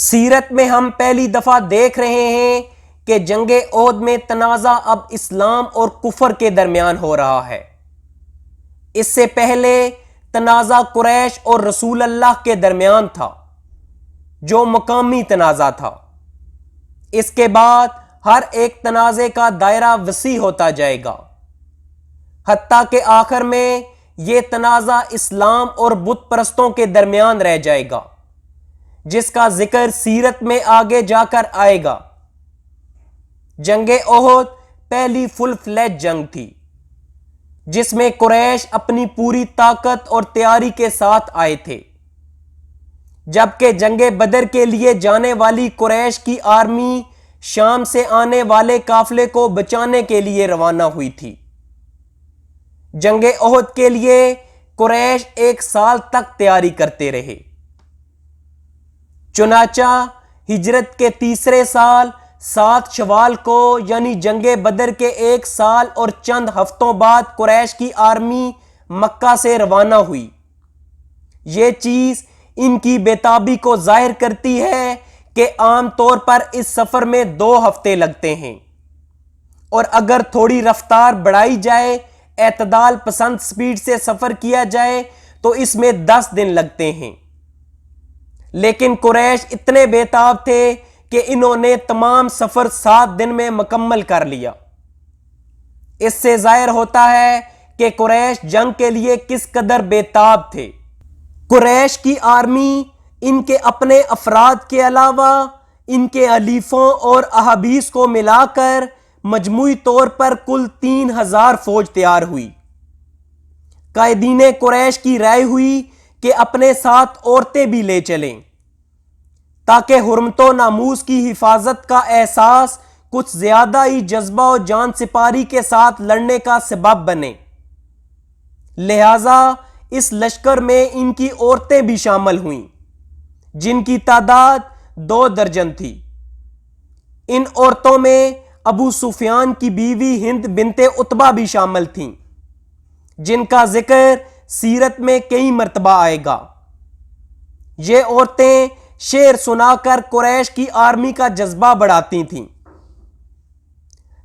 سیرت میں ہم پہلی دفعہ دیکھ رہے ہیں کہ جنگ احد میں تنازع اب اسلام اور کفر کے درمیان ہو رہا ہے۔ اس سے پہلے تنازع قریش اور رسول اللہ کے درمیان تھا جو مقامی تنازع تھا۔ اس کے بعد ہر ایک تنازع کا دائرہ وسیع ہوتا جائے گا، حتیٰ کہ آخر میں یہ تنازع اسلام اور بت پرستوں کے درمیان رہ جائے گا، جس کا ذکر سیرت میں آگے جا کر آئے گا۔ جنگ احد پہلی فل فلیج جنگ تھی جس میں قریش اپنی پوری طاقت اور تیاری کے ساتھ آئے تھے، جبکہ جنگ بدر کے لیے جانے والی قریش کی آرمی شام سے آنے والے قافلے کو بچانے کے لیے روانہ ہوئی تھی۔ جنگ احد کے لیے قریش 1 سال تک تیاری کرتے رہے۔ چنانچہ ہجرت کے تیسرے سال 7 شوال کو یعنی جنگ بدر کے 1 سال اور چند ہفتوں بعد قریش کی آرمی مکہ سے روانہ ہوئی۔ یہ چیز ان کی بےتابی کو ظاہر کرتی ہے کہ عام طور پر اس سفر میں 2 ہفتے لگتے ہیں، اور اگر تھوڑی رفتار بڑھائی جائے، اعتدال پسند سپیڈ سے سفر کیا جائے تو اس میں 10 دن لگتے ہیں۔ لیکن قریش اتنے بےتاب تھے کہ انہوں نے تمام سفر 7 دن میں مکمل کر لیا۔ اس سے ظاہر ہوتا ہے کہ قریش جنگ کے لیے کس قدر بےتاب تھے۔ قریش کی آرمی ان کے اپنے افراد کے علاوہ ان کے حلیفوں اور احابیش کو ملا کر مجموعی طور پر کل 3000 فوج تیار ہوئی۔ قائدین قریش کی رائے ہوئی کہ اپنے ساتھ عورتیں بھی لے چلیں تاکہ حرمت و ناموس کی حفاظت کا احساس کچھ زیادہ ہی جذبہ و جان سپاری کے ساتھ لڑنے کا سبب بنے۔ لہٰذا اس لشکر میں ان کی عورتیں بھی شامل ہوئیں، جن کی تعداد 2 درجن تھی۔ ان عورتوں میں ابو سفیان کی بیوی ہند بنت عتبہ بھی شامل تھیں، جن کا ذکر سیرت میں کئی مرتبہ آئے گا۔ یہ عورتیں شعر سنا کر قریش کی آرمی کا جذبہ بڑھاتی تھیں۔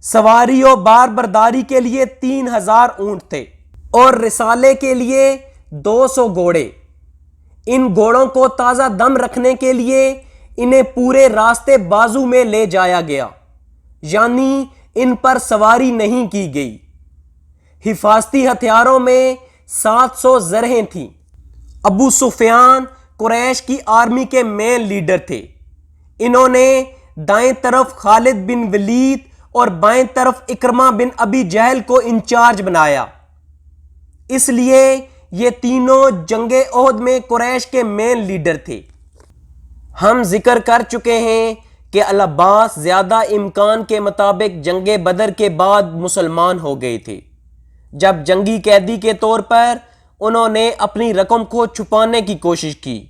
سواری و بار برداری کے لیے 3000 اونٹ تھے اور رسالے کے لیے 200 گھوڑے۔ ان گھوڑوں کو تازہ دم رکھنے کے لیے انہیں پورے راستے بازو میں لے جایا گیا، یعنی ان پر سواری نہیں کی گئی۔ حفاظتی ہتھیاروں میں 700 زرہیں تھیں۔ ابو سفیان قریش کی آرمی کے مین لیڈر تھے۔ انہوں نے دائیں طرف خالد بن ولید اور بائیں طرف اکرمہ بن ابی جہل کو انچارج بنایا۔ اس لیے یہ تینوں جنگ احد میں قریش کے مین لیڈر تھے۔ ہم ذکر کر چکے ہیں کہ العباس زیادہ امکان کے مطابق جنگ بدر کے بعد مسلمان ہو گئے تھے۔ جب جنگی قیدی کے طور پر انہوں نے اپنی رقم کو چھپانے کی کوشش کی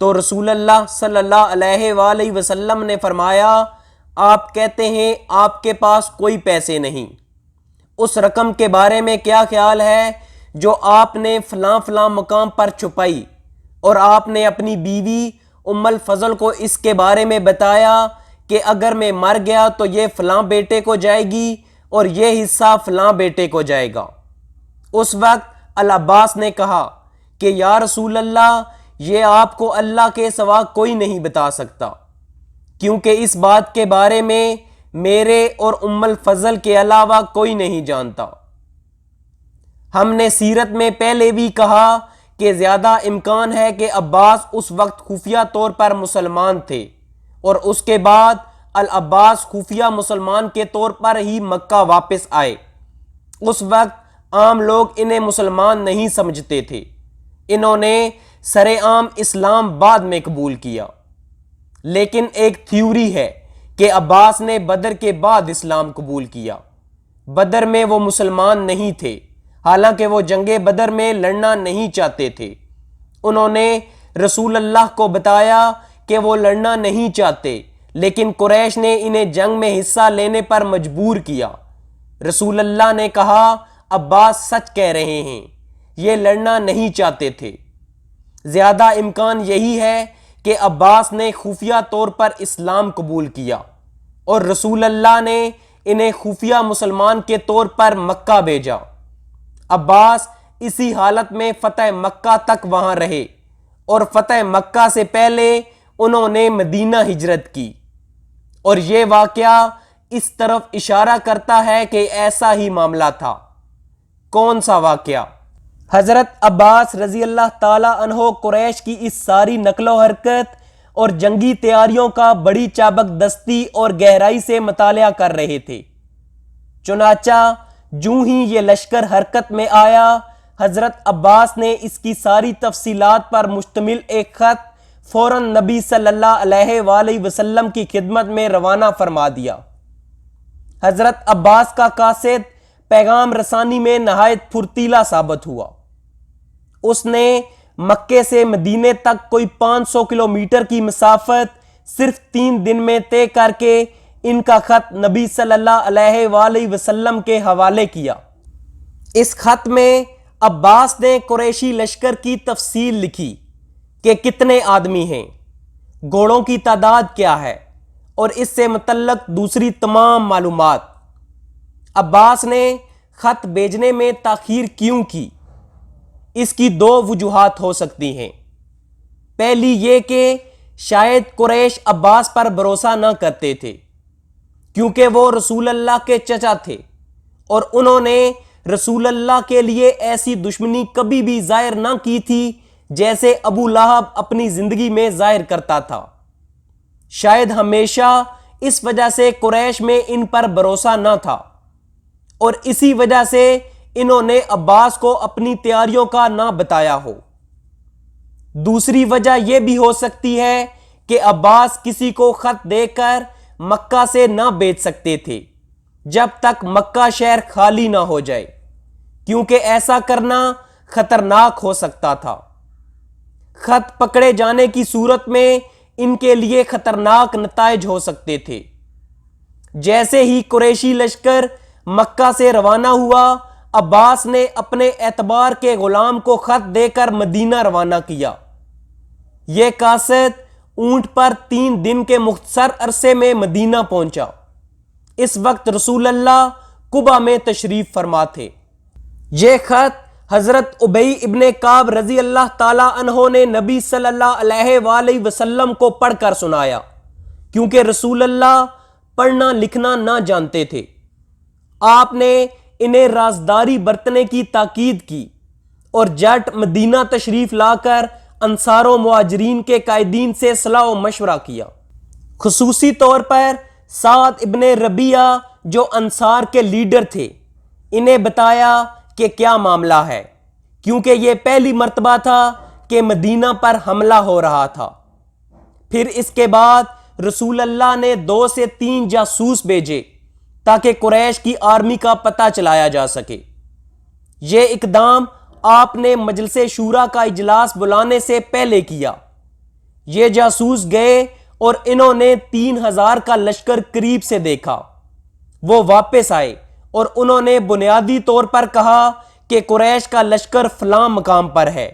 تو رسول اللہ صلی اللہ علیہ وآلہ وسلم نے فرمایا، آپ کہتے ہیں آپ کے پاس کوئی پیسے نہیں، اس رقم کے بارے میں کیا خیال ہے جو آپ نے فلاں فلاں مقام پر چھپائی، اور آپ نے اپنی بیوی ام الفضل کو اس کے بارے میں بتایا کہ اگر میں مر گیا تو یہ فلاں بیٹے کو جائے گی اور یہ حصہ فلاں بیٹے کو جائے گا۔ اس وقت العباس نے کہا کہ یا رسول اللہ، یہ آپ کو اللہ کے سوا کوئی نہیں بتا سکتا، کیونکہ اس بات کے بارے میں میرے اور ام الفضل کے علاوہ کوئی نہیں جانتا۔ ہم نے سیرت میں پہلے بھی کہا کہ زیادہ امکان ہے کہ عباس اس وقت خفیہ طور پر مسلمان تھے، اور اس کے بعد العباس خفیہ مسلمان کے طور پر ہی مکہ واپس آئے۔ اس وقت عام لوگ انہیں مسلمان نہیں سمجھتے تھے، انہوں نے سر عام اسلام بعد میں قبول کیا۔ لیکن ایک تھیوری ہے کہ عباس نے بدر کے بعد اسلام قبول کیا۔ بدر میں وہ مسلمان نہیں تھے، حالانکہ وہ جنگ بدر میں لڑنا نہیں چاہتے تھے۔ انہوں نے رسول اللہ کو بتایا کہ وہ لڑنا نہیں چاہتے، لیکن قریش نے انہیں جنگ میں حصہ لینے پر مجبور کیا۔ رسول اللہ نے کہا، عباس سچ کہہ رہے ہیں، یہ لڑنا نہیں چاہتے تھے۔ زیادہ امکان یہی ہے کہ عباس نے خفیہ طور پر اسلام قبول کیا اور رسول اللہ نے انہیں خفیہ مسلمان کے طور پر مکہ بھیجا۔ عباس اسی حالت میں فتح مکہ تک وہاں رہے، اور فتح مکہ سے پہلے انہوں نے مدینہ ہجرت کی، اور یہ واقعہ اس طرف اشارہ کرتا ہے کہ ایسا ہی معاملہ تھا۔ کون سا واقعہ؟ حضرت عباس رضی اللہ تعالی عنہ قریش کی اس ساری نقل و حرکت اور جنگی تیاریوں کا بڑی چابک دستی اور گہرائی سے مطالعہ کر رہے تھے۔ چنانچہ جوں ہی یہ لشکر حرکت میں آیا، حضرت عباس نے اس کی ساری تفصیلات پر مشتمل ایک خط فوراً نبی صلی اللہ علیہ وآلہ وسلم کی خدمت میں روانہ فرما دیا۔ حضرت عباس کا قاصد پیغام رسانی میں نہایت پھرتیلا ثابت ہوا۔ اس نے مکے سے مدینے تک کوئی 500 کلومیٹر کی مسافت صرف 3 دن میں طے کر کے ان کا خط نبی صلی اللہ علیہ وآلہ وسلم کے حوالے کیا۔ اس خط میں عباس نے قریشی لشکر کی تفصیل لکھی کہ کتنے آدمی ہیں، گھوڑوں کی تعداد کیا ہے، اور اس سے متعلق دوسری تمام معلومات۔ عباس نے خط بھیجنے میں تاخیر کیوں کی؟ اس کی 2 وجوہات ہو سکتی ہیں۔ پہلی یہ کہ شاید قریش عباس پر بھروسہ نہ کرتے تھے، کیونکہ وہ رسول اللہ کے چچا تھے اور انہوں نے رسول اللہ کے لیے ایسی دشمنی کبھی بھی ظاہر نہ کی تھی جیسے ابو لہب اپنی زندگی میں ظاہر کرتا تھا۔ شاید ہمیشہ اس وجہ سے قریش میں ان پر بھروسہ نہ تھا، اور اسی وجہ سے انہوں نے عباس کو اپنی تیاریوں کا نہ بتایا ہو۔ دوسری وجہ یہ بھی ہو سکتی ہے کہ عباس کسی کو خط دے کر مکہ سے نہ بھیج سکتے تھے جب تک مکہ شہر خالی نہ ہو جائے، کیونکہ ایسا کرنا خطرناک ہو سکتا تھا۔ خط پکڑے جانے کی صورت میں ان کے لیے خطرناک نتائج ہو سکتے تھے۔ جیسے ہی قریشی لشکر مکہ سے روانہ ہوا، عباس نے اپنے اعتبار کے غلام کو خط دے کر مدینہ روانہ کیا۔ یہ قاصد اونٹ پر 3 دن کے مختصر عرصے میں مدینہ پہنچا۔ اس وقت رسول اللہ قباء میں تشریف فرما تھے۔ یہ خط حضرت ابی ابن کعب رضی اللہ تعالیٰ عنہ نے نبی صلی اللہ علیہ وآلہ وسلم کو پڑھ کر سنایا، کیونکہ رسول اللہ پڑھنا لکھنا نہ جانتے تھے۔ آپ نے انہیں رازداری برتنے کی تاکید کی اور جٹ مدینہ تشریف لا کر انصار و مہاجرین کے قائدین سے صلاح و مشورہ کیا، خصوصی طور پر سعد ابن ربیعہ جو انصار کے لیڈر تھے۔ انہیں بتایا کہ کیا معاملہ ہے، کیونکہ یہ پہلی مرتبہ تھا کہ مدینہ پر حملہ ہو رہا تھا۔ پھر اس کے بعد رسول اللہ نے 2 سے 3 جاسوس بھیجے تاکہ قریش کی آرمی کا پتہ چلایا جا سکے۔ یہ اقدام آپ نے مجلس شورا کا اجلاس بلانے سے پہلے کیا۔ یہ جاسوس گئے اور انہوں نے 3000 کا لشکر قریب سے دیکھا۔ وہ واپس آئے اور انہوں نے بنیادی طور پر کہا کہ قریش کا لشکر فلاں مقام پر ہے،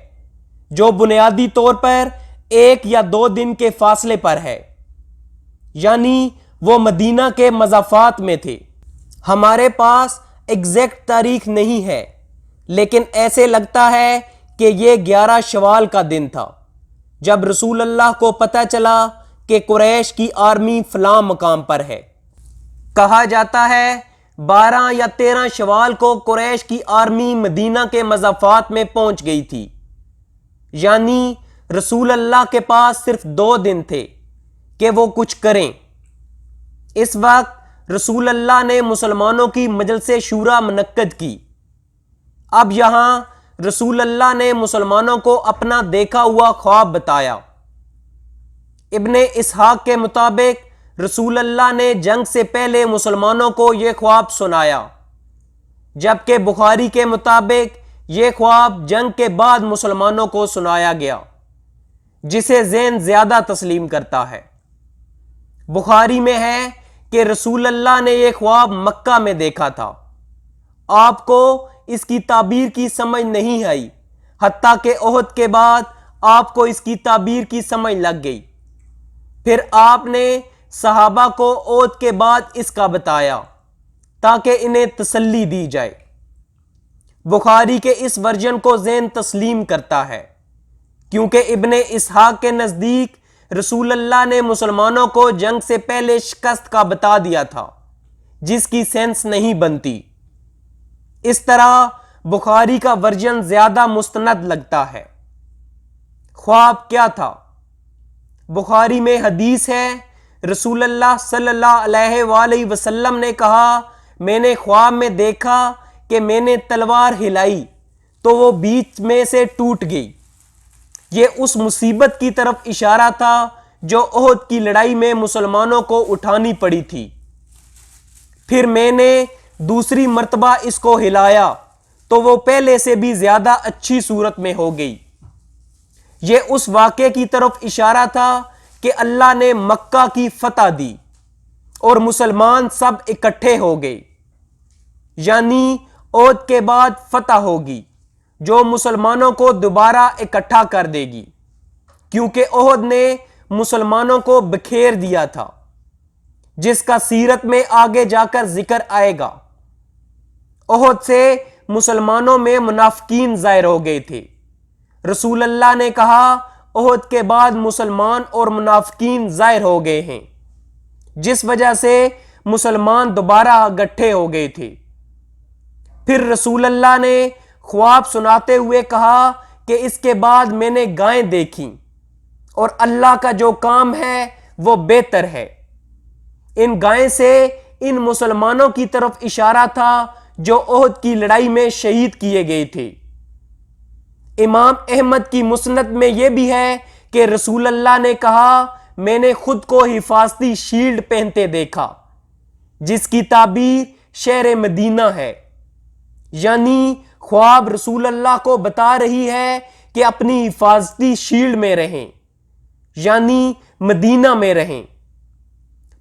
جو بنیادی طور پر 1 یا 2 دن کے فاصلے پر ہے، یعنی وہ مدینہ کے مضافات میں تھے۔ ہمارے پاس ایگزیکٹ تاریخ نہیں ہے، لیکن ایسے لگتا ہے کہ یہ 11 شوال کا دن تھا جب رسول اللہ کو پتہ چلا کہ قریش کی آرمی فلاں مقام پر ہے۔ کہا جاتا ہے 12 یا 13 شوال کو قریش کی آرمی مدینہ کے مضافات میں پہنچ گئی تھی، یعنی رسول اللہ کے پاس صرف 2 دن تھے کہ وہ کچھ کریں۔ اس وقت رسول اللہ نے مسلمانوں کی مجلس شورا منعقد کی۔ اب یہاں رسول اللہ نے مسلمانوں کو اپنا دیکھا ہوا خواب بتایا۔ ابن اسحاق کے مطابق رسول اللہ نے جنگ سے پہلے مسلمانوں کو یہ خواب سنایا، جبکہ بخاری کے مطابق یہ خواب جنگ کے بعد مسلمانوں کو سنایا گیا، جسے ذہن زیادہ تسلیم کرتا ہے۔ بخاری میں ہے کہ رسول اللہ نے یہ خواب مکہ میں دیکھا تھا۔ آپ کو اس کی تعبیر کی سمجھ نہیں آئی، حتیٰ کہ احد کے بعد آپ کو اس کی تعبیر کی سمجھ لگ گئی۔ پھر آپ نے صحابہ کو احد کے بعد اس کا بتایا تاکہ انہیں تسلی دی جائے۔ بخاری کے اس ورژن کو ذہن تسلیم کرتا ہے، کیونکہ ابن اسحاق کے نزدیک رسول اللہ نے مسلمانوں کو جنگ سے پہلے شکست کا بتا دیا تھا، جس کی سینس نہیں بنتی۔ اس طرح بخاری کا ورژن زیادہ مستند لگتا ہے۔ خواب کیا تھا؟ بخاری میں حدیث ہے، رسول اللہ صلی اللہ علیہ وآلہ وسلم نے کہا، میں نے خواب میں دیکھا کہ میں نے تلوار ہلائی تو وہ بیچ میں سے ٹوٹ گئی۔ یہ اس مصیبت کی طرف اشارہ تھا جو احد کی لڑائی میں مسلمانوں کو اٹھانی پڑی تھی۔ پھر میں نے دوسری مرتبہ اس کو ہلایا تو وہ پہلے سے بھی زیادہ اچھی صورت میں ہو گئی۔ یہ اس واقعے کی طرف اشارہ تھا کہ اللہ نے مکہ کی فتح دی اور مسلمان سب اکٹھے ہو گئے، یعنی احد کے بعد فتح ہوگی جو مسلمانوں کو دوبارہ اکٹھا کر دے گی، کیونکہ احد نے مسلمانوں کو بکھیر دیا تھا، جس کا سیرت میں آگے جا کر ذکر آئے گا۔ احد سے مسلمانوں میں منافقین ظاہر ہو گئے تھے۔ رسول اللہ نے کہا احد کے بعد مسلمان اور منافقین ظاہر ہو گئے ہیں، جس وجہ سے مسلمان دوبارہ اکٹھے ہو گئے تھے۔ پھر رسول اللہ نے خواب سناتے ہوئے کہا کہ اس کے بعد میں نے گائیں دیکھیں اور اللہ کا جو کام ہے وہ بہتر ہے۔ ان گائیں سے ان مسلمانوں کی طرف اشارہ تھا جو احد کی لڑائی میں شہید کیے گئے تھے۔ امام احمد کی مسند میں یہ بھی ہے کہ رسول اللہ نے کہا میں نے خود کو حفاظتی شیلڈ پہنتے دیکھا، جس کی تعبیر شہر مدینہ ہے، یعنی خواب رسول اللہ کو بتا رہی ہے کہ اپنی حفاظتی شیلڈ میں رہیں، یعنی مدینہ میں رہیں۔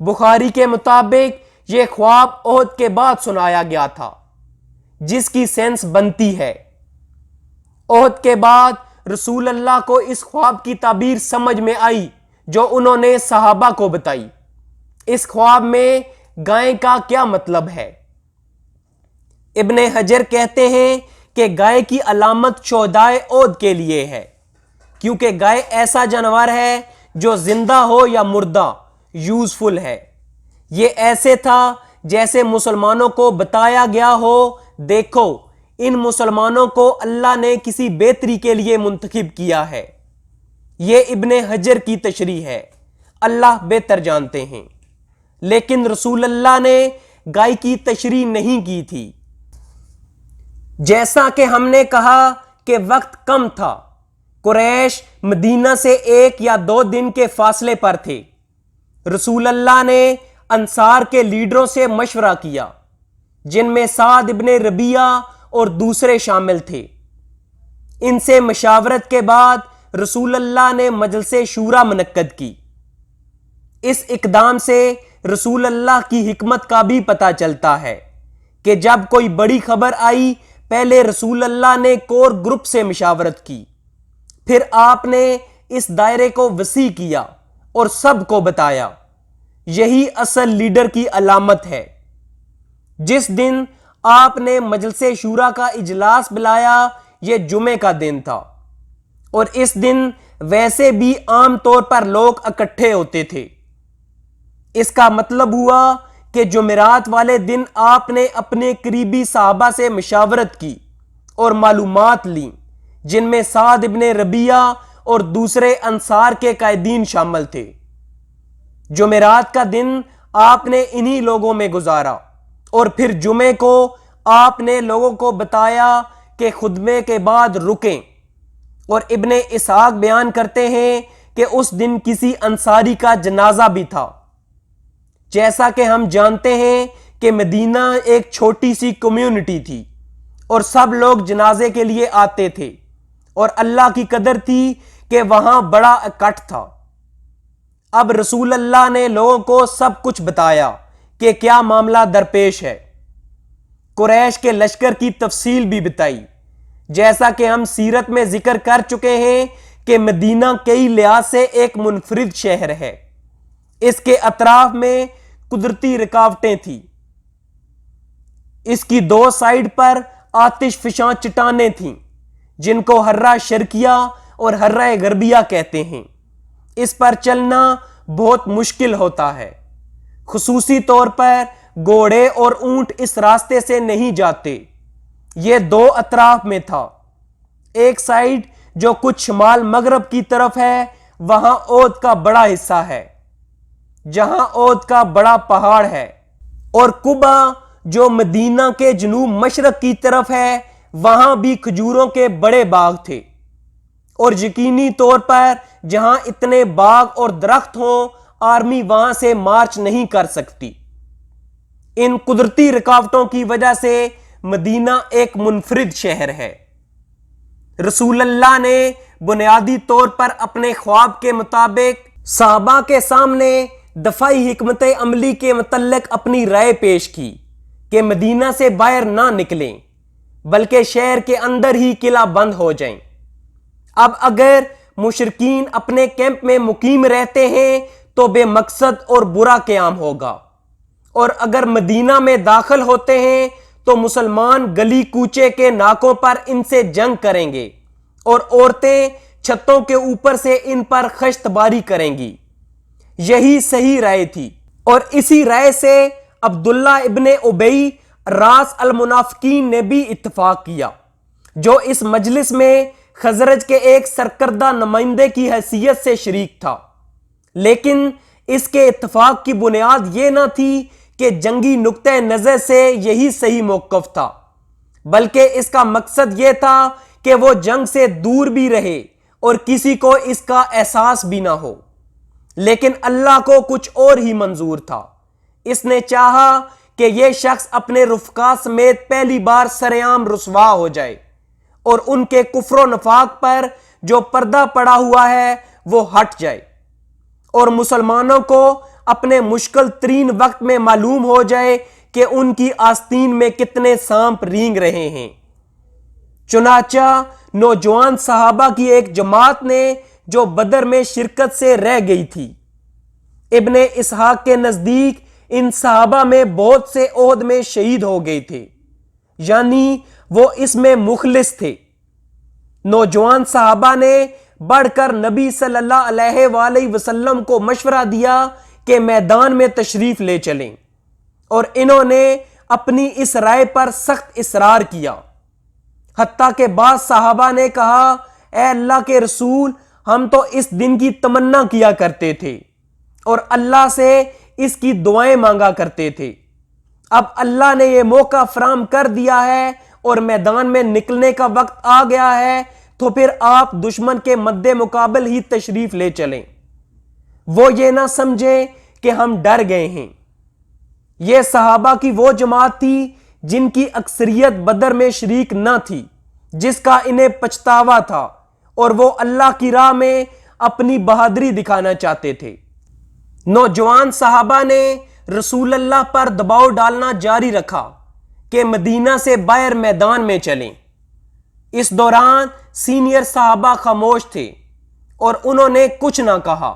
بخاری کے مطابق یہ خواب احد کے بعد سنایا گیا تھا، جس کی سینس بنتی ہے۔ احد کے بعد رسول اللہ کو اس خواب کی تعبیر سمجھ میں آئی جو انہوں نے صحابہ کو بتائی۔ اس خواب میں گائے کا کیا مطلب ہے؟ ابن حجر کہتے ہیں کہ گائے کی علامت شہدائے احد کے لیے ہے، کیونکہ گائے ایسا جانور ہے جو زندہ ہو یا مردہ یوزفل ہے۔ یہ ایسے تھا جیسے مسلمانوں کو بتایا گیا ہو، دیکھو ان مسلمانوں کو اللہ نے کسی بہتری کے لیے منتخب کیا ہے۔ یہ ابن حجر کی تشریح ہے، اللہ بہتر جانتے ہیں۔ لیکن رسول اللہ نے گائے کی تشریح نہیں کی تھی۔ جیسا کہ ہم نے کہا کہ وقت کم تھا، قریش مدینہ سے 1 یا 2 دن کے فاصلے پر تھے۔ رسول اللہ نے انصار کے لیڈروں سے مشورہ کیا، جن میں سعد ابن ربیعہ اور دوسرے شامل تھے۔ ان سے مشاورت کے بعد رسول اللہ نے مجلس شورا منعقد کی۔ اس اقدام سے رسول اللہ کی حکمت کا بھی پتہ چلتا ہے کہ جب کوئی بڑی خبر آئی، پہلے رسول اللہ نے کور گروپ سے مشاورت کی، پھر آپ نے اس دائرے کو وسیع کیا اور سب کو بتایا۔ یہی اصل لیڈر کی علامت ہے۔ جس دن آپ نے مجلس شورا کا اجلاس بلایا یہ جمعے کا دن تھا، اور اس دن ویسے بھی عام طور پر لوگ اکٹھے ہوتے تھے۔ اس کا مطلب ہوا کہ جمعرات والے دن آپ نے اپنے قریبی صحابہ سے مشاورت کی اور معلومات لیں، جن میں سعد ابن ربیعہ اور دوسرے انصار کے قائدین شامل تھے۔ جمعرات کا دن آپ نے انہی لوگوں میں گزارا، اور پھر جمعے کو آپ نے لوگوں کو بتایا کہ خطبے کے بعد رکیں، اور ابن اسحاق بیان کرتے ہیں کہ اس دن کسی انصاری کا جنازہ بھی تھا۔ جیسا کہ ہم جانتے ہیں کہ مدینہ ایک چھوٹی سی کمیونٹی تھی اور سب لوگ جنازے کے لیے آتے تھے، اور اللہ کی قدر تھی کہ وہاں بڑا اکٹھ تھا۔ اب رسول اللہ نے لوگوں کو سب کچھ بتایا کہ کیا معاملہ درپیش ہے۔ قریش کے لشکر کی تفصیل بھی بتائی۔ جیسا کہ ہم سیرت میں ذکر کر چکے ہیں کہ مدینہ کئی لحاظ سے ایک منفرد شہر ہے۔ اس کے اطراف میں قدرتی رکاوٹیں تھیں۔ اس کی 2 سائیڈ پر آتش فشاں چٹانیں تھیں، جن کو حرہ شرقیہ اور حرہ غربیہ کہتے ہیں۔ اس پر چلنا بہت مشکل ہوتا ہے، خصوصی طور پر گھوڑے اور اونٹ اس راستے سے نہیں جاتے۔ یہ 2 اطراف میں تھا۔ ایک سائیڈ جو کچھ شمال مغرب کی طرف ہے، وہاں احد کا بڑا حصہ ہے، جہاں احد کا بڑا پہاڑ ہے، اور قبا جو مدینہ کے جنوب مشرق کی طرف ہے وہاں بھی کھجوروں کے بڑے باغ تھے، اور یقینی طور پر جہاں اتنے باغ اور درخت ہوں آرمی وہاں سے مارچ نہیں کر سکتی۔ ان قدرتی رکاوٹوں کی وجہ سے مدینہ ایک منفرد شہر ہے۔ رسول اللہ نے بنیادی طور پر اپنے خواب کے مطابق صحابہ کے سامنے دفاعی حکمت عملی کے متعلق اپنی رائے پیش کی کہ مدینہ سے باہر نہ نکلیں بلکہ شہر کے اندر ہی قلعہ بند ہو جائیں۔ اب اگر مشرکین اپنے کیمپ میں مقیم رہتے ہیں تو بے مقصد اور برا قیام ہوگا، اور اگر مدینہ میں داخل ہوتے ہیں تو مسلمان گلی کوچے کے ناکوں پر ان سے جنگ کریں گے، اور عورتیں چھتوں کے اوپر سے ان پر خشت باری کریں گی۔ یہی صحیح رائے تھی، اور اسی رائے سے عبداللہ ابن ابی راس المنافقین نے بھی اتفاق کیا، جو اس مجلس میں خزرج کے ایک سرکردہ نمائندے کی حیثیت سے شریک تھا۔ لیکن اس کے اتفاق کی بنیاد یہ نہ تھی کہ جنگی نقطہ نظر سے یہی صحیح موقف تھا، بلکہ اس کا مقصد یہ تھا کہ وہ جنگ سے دور بھی رہے اور کسی کو اس کا احساس بھی نہ ہو۔ لیکن اللہ کو کچھ اور ہی منظور تھا۔ اس نے چاہا کہ یہ شخص اپنے رفقا سمیت پہلی بار سرعام رسوا ہو جائے، اور ان کے کفر و نفاق پر جو پردہ پڑا ہوا ہے وہ ہٹ جائے، اور مسلمانوں کو اپنے مشکل ترین وقت میں معلوم ہو جائے کہ ان کی آستین میں کتنے سانپ رینگ رہے ہیں۔ چنانچہ نوجوان صحابہ کی ایک جماعت نے جو بدر میں شرکت سے رہ گئی تھی، ابن اسحاق کے نزدیک ان صحابہ میں بہت سے عہد میں شہید ہو گئے تھے، یعنی وہ اس میں مخلص تھے۔ نوجوان صحابہ نے بڑھ کر نبی صلی اللہ علیہ وآلہ وسلم کو مشورہ دیا کہ میدان میں تشریف لے چلیں، اور انہوں نے اپنی اس رائے پر سخت اصرار کیا۔ حتیٰ کہ بعض صحابہ نے کہا، اے اللہ کے رسول، ہم تو اس دن کی تمنا کیا کرتے تھے اور اللہ سے اس کی دعائیں مانگا کرتے تھے۔ اب اللہ نے یہ موقع فراہم کر دیا ہے اور میدان میں نکلنے کا وقت آ گیا ہے، تو پھر آپ دشمن کے مد مقابل ہی تشریف لے چلیں۔ وہ یہ نہ سمجھیں کہ ہم ڈر گئے ہیں۔ یہ صحابہ کی وہ جماعت تھی جن کی اکثریت بدر میں شریک نہ تھی، جس کا انہیں پچھتاوا تھا، اور وہ اللہ کی راہ میں اپنی بہادری دکھانا چاہتے تھے۔ نوجوان صحابہ نے رسول اللہ پر دباؤ ڈالنا جاری رکھا کہ مدینہ سے باہر میدان میں چلیں۔ اس دوران سینئر صحابہ خاموش تھے اور انہوں نے کچھ نہ کہا،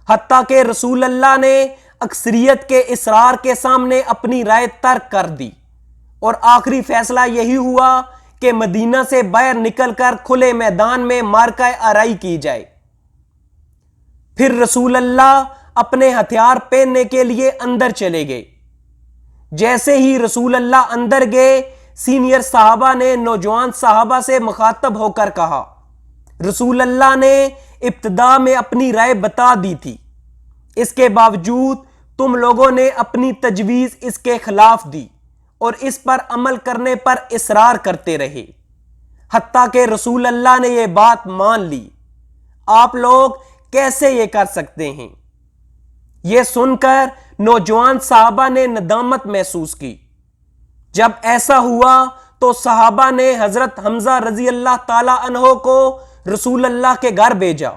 حتیٰ کہ رسول اللہ نے اکثریت کے اصرار کے سامنے اپنی رائے ترک کر دی، اور آخری فیصلہ یہی ہوا کہ مدینہ سے باہر نکل کر کھلے میدان میں مارکہ آرائی کی جائے۔ پھر رسول اللہ اپنے ہتھیار پہننے کے لیے اندر چلے گئے۔ جیسے ہی رسول اللہ اندر گئے، سینئر صحابہ نے نوجوان صحابہ سے مخاطب ہو کر کہا، رسول اللہ نے ابتدا میں اپنی رائے بتا دی تھی، اس کے باوجود تم لوگوں نے اپنی تجویز اس کے خلاف دی اور اس پر عمل کرنے پر اصرار کرتے رہے، حتیٰ کہ رسول اللہ نے یہ بات مان لی۔ آپ لوگ کیسے یہ کر سکتے ہیں؟ یہ سن کر نوجوان صحابہ نے ندامت محسوس کی۔ جب ایسا ہوا تو صحابہ نے حضرت حمزہ رضی اللہ تعالیٰ عنہ کو رسول اللہ کے گھر بھیجا،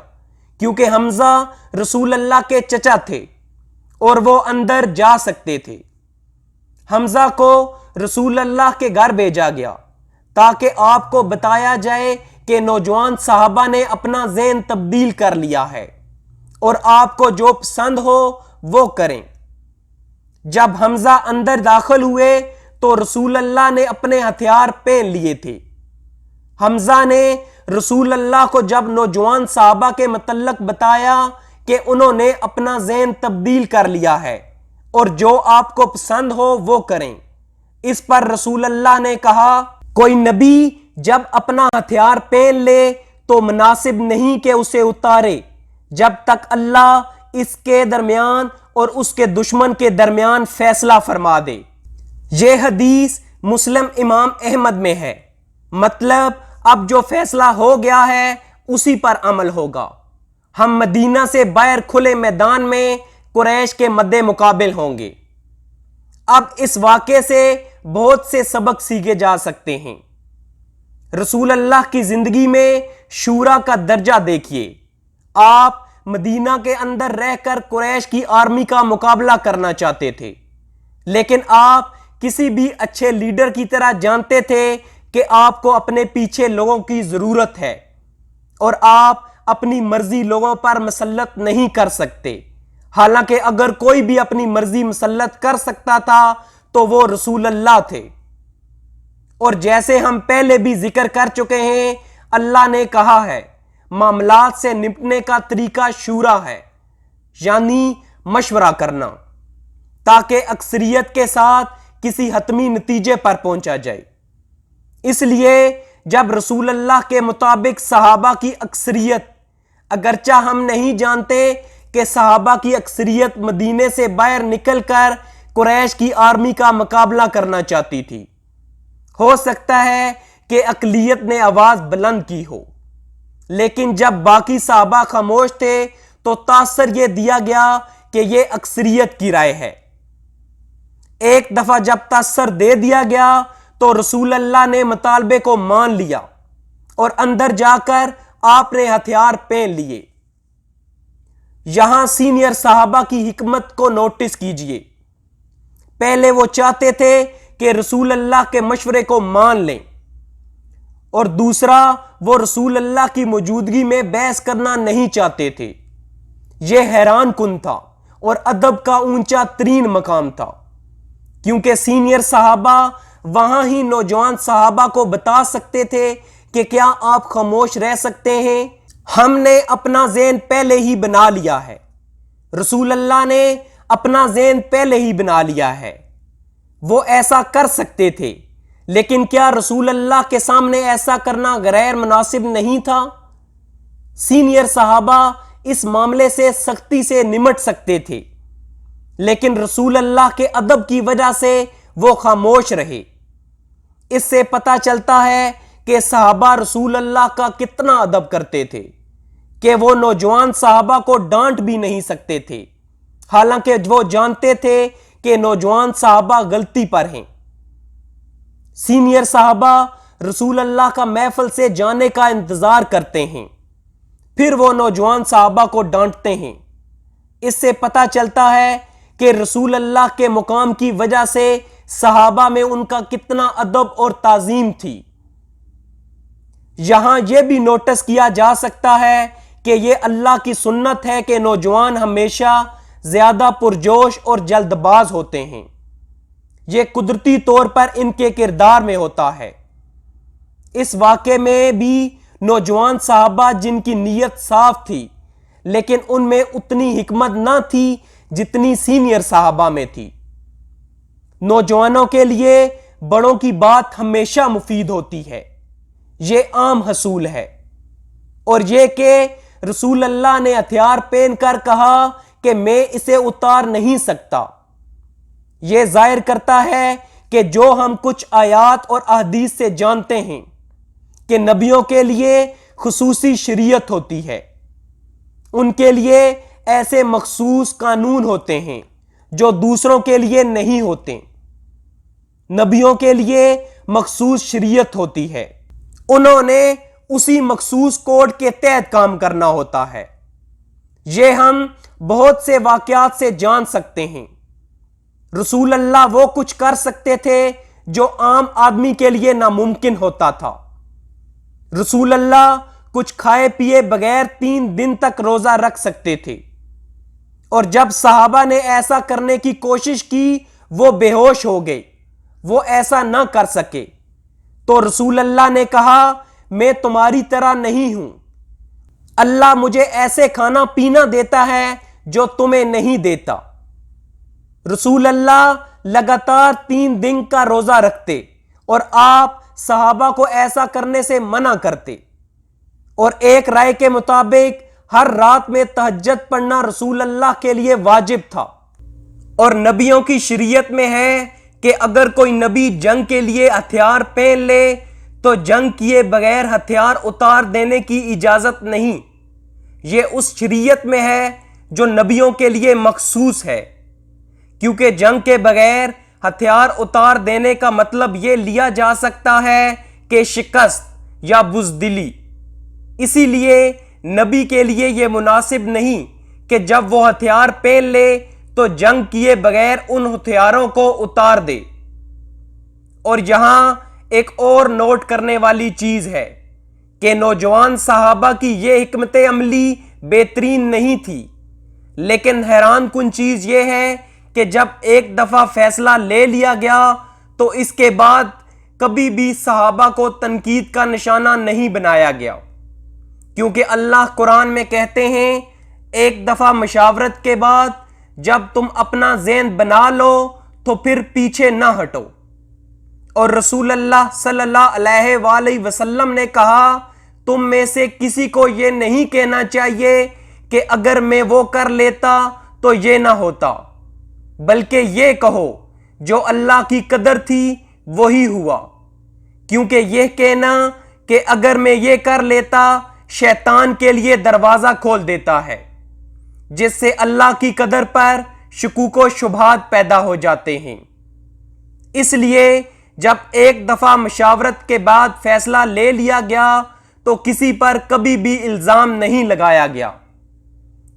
کیونکہ حمزہ رسول اللہ کے چچا تھے اور وہ اندر جا سکتے تھے۔ حمزہ کو رسول اللہ کے گھر بھیجا گیا تاکہ آپ کو بتایا جائے کہ نوجوان صحابہ نے اپنا ذہن تبدیل کر لیا ہے اور آپ کو جو پسند ہو وہ کریں۔ جب حمزہ اندر داخل ہوئے تو رسول اللہ نے اپنے ہتھیار پہن لیے تھے۔ حمزہ نے رسول اللہ کو جب نوجوان صحابہ کے متعلق بتایا کہ انہوں نے اپنا ذہن تبدیل کر لیا ہے اور جو آپ کو پسند ہو وہ کریں، اس پر رسول اللہ نے کہا، کوئی نبی جب اپنا ہتھیار پہن لے تو مناسب نہیں کہ اسے اتارے جب تک اللہ اس کے درمیان اور اس کے دشمن کے درمیان فیصلہ فرما دے۔ یہ حدیث مسلم امام احمد میں ہے، مطلب اب جو فیصلہ ہو گیا ہے اسی پر عمل ہوگا۔ ہم مدینہ سے باہر کھلے میدان میں قریش کے مد مقابل ہوں گے۔ اب اس واقعے سے بہت سے سبق سیکھے جا سکتے ہیں۔ رسول اللہ کی زندگی میں شورا کا درجہ دیکھیے۔ آپ مدینہ کے اندر رہ کر قریش کی آرمی کا مقابلہ کرنا چاہتے تھے، لیکن آپ کسی بھی اچھے لیڈر کی طرح جانتے تھے کہ آپ کو اپنے پیچھے لوگوں کی ضرورت ہے اور آپ اپنی مرضی لوگوں پر مسلط نہیں کر سکتے۔ حالانکہ اگر کوئی بھی اپنی مرضی مسلط کر سکتا تھا تو وہ رسول اللہ تھے۔ اور جیسے ہم پہلے بھی ذکر کر چکے ہیں، اللہ نے کہا ہے معاملات سے نپٹنے کا طریقہ شورا ہے، یعنی مشورہ کرنا، تاکہ اکثریت کے ساتھ کسی حتمی نتیجے پر پہنچا جائے۔ اس لیے جب رسول اللہ کے مطابق صحابہ کی اکثریت، اگرچہ ہم نہیں جانتے کہ صحابہ کی اکثریت مدینے سے باہر نکل کر قریش کی آرمی کا مقابلہ کرنا چاہتی تھی، ہو سکتا ہے کہ اقلیت نے آواز بلند کی ہو، لیکن جب باقی صحابہ خاموش تھے تو تاثر یہ دیا گیا کہ یہ اکثریت کی رائے ہے۔ ایک دفعہ جب تاثر دے دیا گیا تو رسول اللہ نے مطالبے کو مان لیا اور اندر جا کر آپ نے ہتھیار پہن لیے۔ یہاں سینئر صحابہ کی حکمت کو نوٹس کیجئے۔ پہلے وہ چاہتے تھے کہ رسول اللہ کے مشورے کو مان لیں، اور دوسرا وہ رسول اللہ کی موجودگی میں بحث کرنا نہیں چاہتے تھے۔ یہ حیران کن تھا اور ادب کا اونچا ترین مقام تھا، کیونکہ سینئر صحابہ وہاں ہی نوجوان صحابہ کو بتا سکتے تھے کہ کیا آپ خاموش رہ سکتے ہیں؟ ہم نے اپنا ذہن پہلے ہی بنا لیا ہے، رسول اللہ نے اپنا ذہن پہلے ہی بنا لیا ہے۔ وہ ایسا کر سکتے تھے، لیکن کیا رسول اللہ کے سامنے ایسا کرنا غیر مناسب نہیں تھا؟ سینئر صحابہ اس معاملے سے سختی سے نمٹ سکتے تھے، لیکن رسول اللہ کے ادب کی وجہ سے وہ خاموش رہے۔ اس سے پتہ چلتا ہے کہ صحابہ رسول اللہ کا کتنا ادب کرتے تھے کہ وہ نوجوان صحابہ کو ڈانٹ بھی نہیں سکتے تھے، حالانکہ وہ جانتے تھے کہ نوجوان صحابہ غلطی پر ہیں۔ سینئر صحابہ رسول اللہ کا محفل سے جانے کا انتظار کرتے ہیں، پھر وہ نوجوان صحابہ کو ڈانٹتے ہیں۔ اس سے پتہ چلتا ہے کہ رسول اللہ کے مقام کی وجہ سے صحابہ میں ان کا کتنا ادب اور تعظیم تھی۔ یہاں یہ بھی نوٹس کیا جا سکتا ہے کہ یہ اللہ کی سنت ہے کہ نوجوان ہمیشہ زیادہ پرجوش اور جلد باز ہوتے ہیں۔ یہ قدرتی طور پر ان کے کردار میں ہوتا ہے۔ اس واقعے میں بھی نوجوان صحابہ جن کی نیت صاف تھی، لیکن ان میں اتنی حکمت نہ تھی جتنی سینئر صحابہ میں تھی۔ نوجوانوں کے لیے بڑوں کی بات ہمیشہ مفید ہوتی ہے، یہ عام حصول ہے۔ اور یہ کہ رسول اللہ نے ہتھیار پہن کر کہا کہ میں اسے اتار نہیں سکتا، یہ ظاہر کرتا ہے کہ جو ہم کچھ آیات اور احادیث سے جانتے ہیں کہ نبیوں کے لیے خصوصی شریعت ہوتی ہے، ان کے لیے ایسے مخصوص قانون ہوتے ہیں جو دوسروں کے لیے نہیں ہوتے۔ نبیوں کے لیے مخصوص شریعت ہوتی ہے، انہوں نے اسی مخصوص کوڈ کے تحت کام کرنا ہوتا ہے۔ یہ ہم بہت سے واقعات سے جان سکتے ہیں۔ رسول اللہ وہ کچھ کر سکتے تھے جو عام آدمی کے لیے ناممکن ہوتا تھا۔ رسول اللہ کچھ کھائے پیے بغیر 3 دن تک روزہ رکھ سکتے تھے، اور جب صحابہ نے ایسا کرنے کی کوشش کی وہ بے ہوش ہو گئے، وہ ایسا نہ کر سکے، تو رسول اللہ نے کہا میں تمہاری طرح نہیں ہوں، اللہ مجھے ایسے کھانا پینا دیتا ہے جو تمہیں نہیں دیتا۔ رسول اللہ لگاتار 3 دن کا روزہ رکھتے اور آپ صحابہ کو ایسا کرنے سے منع کرتے، اور ایک رائے کے مطابق ہر رات میں تہجد پڑھنا رسول اللہ کے لیے واجب تھا۔ اور نبیوں کی شریعت میں ہے کہ اگر کوئی نبی جنگ کے لیے ہتھیار پہن لے تو جنگ کیے بغیر ہتھیار اتار دینے کی اجازت نہیں۔ یہ اس شریعت میں ہے جو نبیوں کے لیے مخصوص ہے، کیونکہ جنگ کے بغیر ہتھیار اتار دینے کا مطلب یہ لیا جا سکتا ہے کہ شکست یا بزدلی۔ اسی لیے نبی کے لیے یہ مناسب نہیں کہ جب وہ ہتھیار پہن لے تو جنگ کیے بغیر ان ہتھیاروں کو اتار دے۔ اور یہاں ایک اور نوٹ کرنے والی چیز ہے کہ نوجوان صحابہ کی یہ حکمت عملی بہترین نہیں تھی، لیکن حیران کن چیز یہ ہے کہ جب ایک دفعہ فیصلہ لے لیا گیا تو اس کے بعد کبھی بھی صحابہ کو تنقید کا نشانہ نہیں بنایا گیا، کیونکہ اللہ قرآن میں کہتے ہیں ایک دفعہ مشاورت کے بعد جب تم اپنا ذہن بنا لو تو پھر پیچھے نہ ہٹو۔ اور رسول اللہ صلی اللہ علیہ وآلہ وسلم نے کہا تم میں سے کسی کو یہ نہیں کہنا چاہیے کہ اگر میں وہ کر لیتا تو یہ نہ ہوتا، بلکہ یہ کہو جو اللہ کی قدر تھی وہی ہوا، کیونکہ یہ کہنا کہ اگر میں یہ کر لیتا شیطان کے لیے دروازہ کھول دیتا ہے، جس سے اللہ کی قدر پر شکوک و شبہات پیدا ہو جاتے ہیں۔ اس لیے جب ایک دفعہ مشاورت کے بعد فیصلہ لے لیا گیا تو کسی پر کبھی بھی الزام نہیں لگایا گیا۔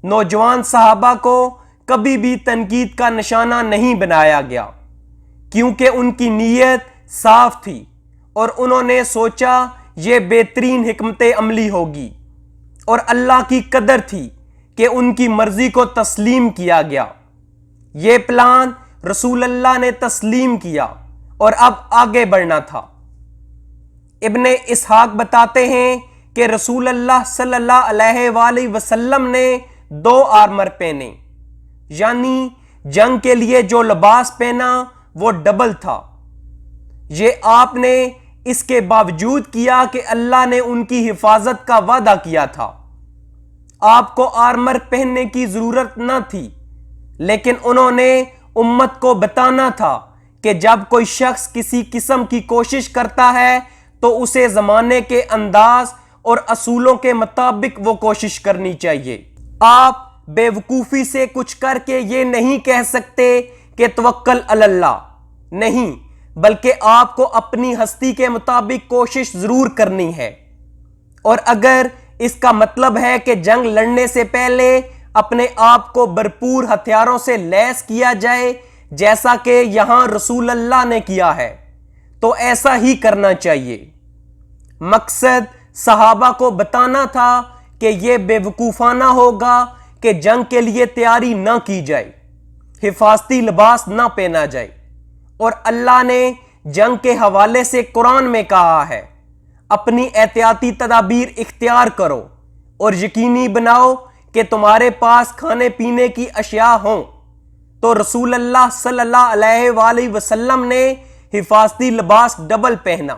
نوجوان صحابہ کو کبھی بھی تنقید کا نشانہ نہیں بنایا گیا، کیونکہ ان کی نیت صاف تھی اور انہوں نے سوچا یہ بہترین حکمت عملی ہوگی، اور اللہ کی قدر تھی کہ ان کی مرضی کو تسلیم کیا گیا۔ یہ پلان رسول اللہ نے تسلیم کیا اور اب آگے بڑھنا تھا۔ ابن اسحاق بتاتے ہیں کہ رسول اللہ صلی اللہ علیہ وآلہ وسلم نے 2 آرمر پہنے، یعنی جنگ کے لیے جو لباس پہنا وہ ڈبل تھا۔ یہ آپ نے اس کے باوجود کیا کہ اللہ نے ان کی حفاظت کا وعدہ کیا تھا۔ آپ کو آرمر پہننے کی ضرورت نہ تھی، لیکن انہوں نے امت کو بتانا تھا کہ جب کوئی شخص کسی قسم کی کوشش کرتا ہے تو اسے زمانے کے انداز اور اصولوں کے مطابق وہ کوشش کرنی چاہیے۔ آپ بے وقوفی سے کچھ کر کے یہ نہیں کہہ سکتے کہ توکل علی اللہ، نہیں، بلکہ آپ کو اپنی ہستی کے مطابق کوشش ضرور کرنی ہے۔ اور اگر اس کا مطلب ہے کہ جنگ لڑنے سے پہلے اپنے آپ کو بھرپور ہتھیاروں سے لیس کیا جائے جیسا کہ یہاں رسول اللہ نے کیا ہے، تو ایسا ہی کرنا چاہیے۔ مقصد صحابہ کو بتانا تھا کہ یہ بے وقوفانہ ہوگا کہ جنگ کے لیے تیاری نہ کی جائے، حفاظتی لباس نہ پہنا جائے، اور اللہ نے جنگ کے حوالے سے قرآن میں کہا ہے اپنی احتیاطی تدابیر اختیار کرو اور یقینی بناؤ کہ تمہارے پاس کھانے پینے کی اشیاء ہوں۔ تو رسول اللہ صلی اللہ علیہ وآلہ وسلم نے حفاظتی لباس ڈبل پہنا۔